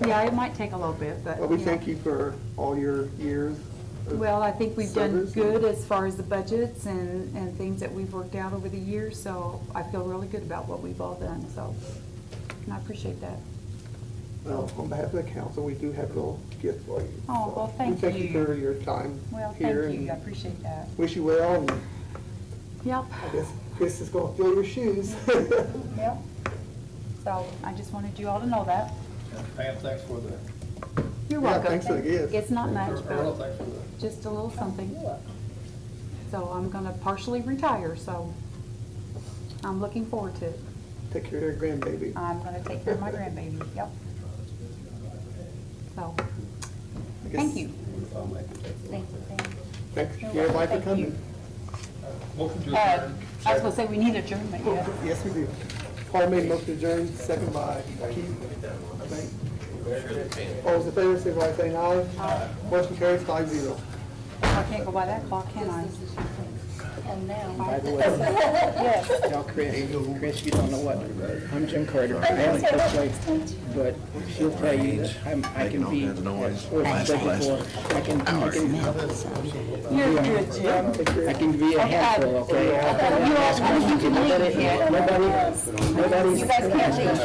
[SPEAKER 2] yeah, it might take a little bit, but.
[SPEAKER 4] Well, we
[SPEAKER 2] yeah.
[SPEAKER 4] thank you for all your years. of
[SPEAKER 2] Well, I think we've done
[SPEAKER 4] service.
[SPEAKER 2] good as far as the budgets and things that we've worked out over the years, so I feel really good about what we've all done, so, and I appreciate that.
[SPEAKER 4] Well, on behalf of the council, we do have a little gift for you.
[SPEAKER 2] Oh,
[SPEAKER 4] So,
[SPEAKER 2] well, thank
[SPEAKER 4] We thank
[SPEAKER 2] you.
[SPEAKER 4] you for your time
[SPEAKER 2] Well,
[SPEAKER 4] here.
[SPEAKER 2] thank you, I
[SPEAKER 4] and
[SPEAKER 2] appreciate that.
[SPEAKER 4] Wish you well, and
[SPEAKER 2] Yep,
[SPEAKER 4] I guess Chris is gonna fill your shoes.
[SPEAKER 2] yep. So I just wanted you all to know that.
[SPEAKER 3] And Pam, thanks for the,
[SPEAKER 2] You're
[SPEAKER 4] Yeah,
[SPEAKER 2] welcome.
[SPEAKER 4] thanks for the gift.
[SPEAKER 2] It's not much,
[SPEAKER 3] Earl,
[SPEAKER 2] but
[SPEAKER 3] thanks for the.
[SPEAKER 2] just a little something. So I'm gonna partially retire, so I'm looking forward to it.
[SPEAKER 4] Take care of your grandbaby.
[SPEAKER 2] I'm gonna take care of my grandbaby, yep. So,
[SPEAKER 4] I guess-
[SPEAKER 2] thank you.
[SPEAKER 1] I'll make it take.
[SPEAKER 2] Thank you, thank you.
[SPEAKER 4] Thanks, everybody for
[SPEAKER 2] Thank
[SPEAKER 4] coming.
[SPEAKER 2] you.
[SPEAKER 3] Motion to
[SPEAKER 2] Uh,
[SPEAKER 3] adjourn.
[SPEAKER 2] I was gonna say, we need adjournment, yeah.
[SPEAKER 4] Yes, we do. Paul made motion adjourned, second by Keith, I think. All those in favor, signify by saying aye.
[SPEAKER 2] Aye.
[SPEAKER 4] Motion carries 5-0.
[SPEAKER 2] I can't go by that clock, can I?
[SPEAKER 8] And now.
[SPEAKER 10] By the way,
[SPEAKER 2] Yes.
[SPEAKER 10] tell Chris, you don't know what, I'm Jim Carter. I only play, but she'll tell you that I can be, as I said before, I can
[SPEAKER 2] You're good, Jim.
[SPEAKER 10] I can be a handful, okay?
[SPEAKER 2] You can leave, kid.
[SPEAKER 10] Nobody's.
[SPEAKER 2] You guys can't leave.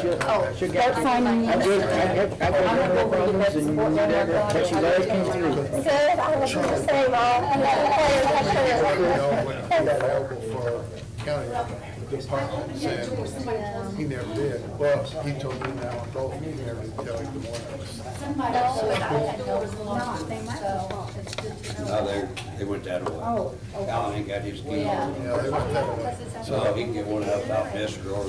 [SPEAKER 10] She'll
[SPEAKER 2] Start
[SPEAKER 10] get,
[SPEAKER 2] signing.
[SPEAKER 10] I've had no problems and never, but she's always come through.
[SPEAKER 9] Good, I was gonna say,
[SPEAKER 6] That helpful for county department, saying he never did. Well, he told me now, I told him he never did tell him the one.
[SPEAKER 8] They might have thought it's good to know.
[SPEAKER 1] No, they went that way. Alan ain't got his key.
[SPEAKER 6] Yeah, they went that way.
[SPEAKER 1] So he can get one out without this or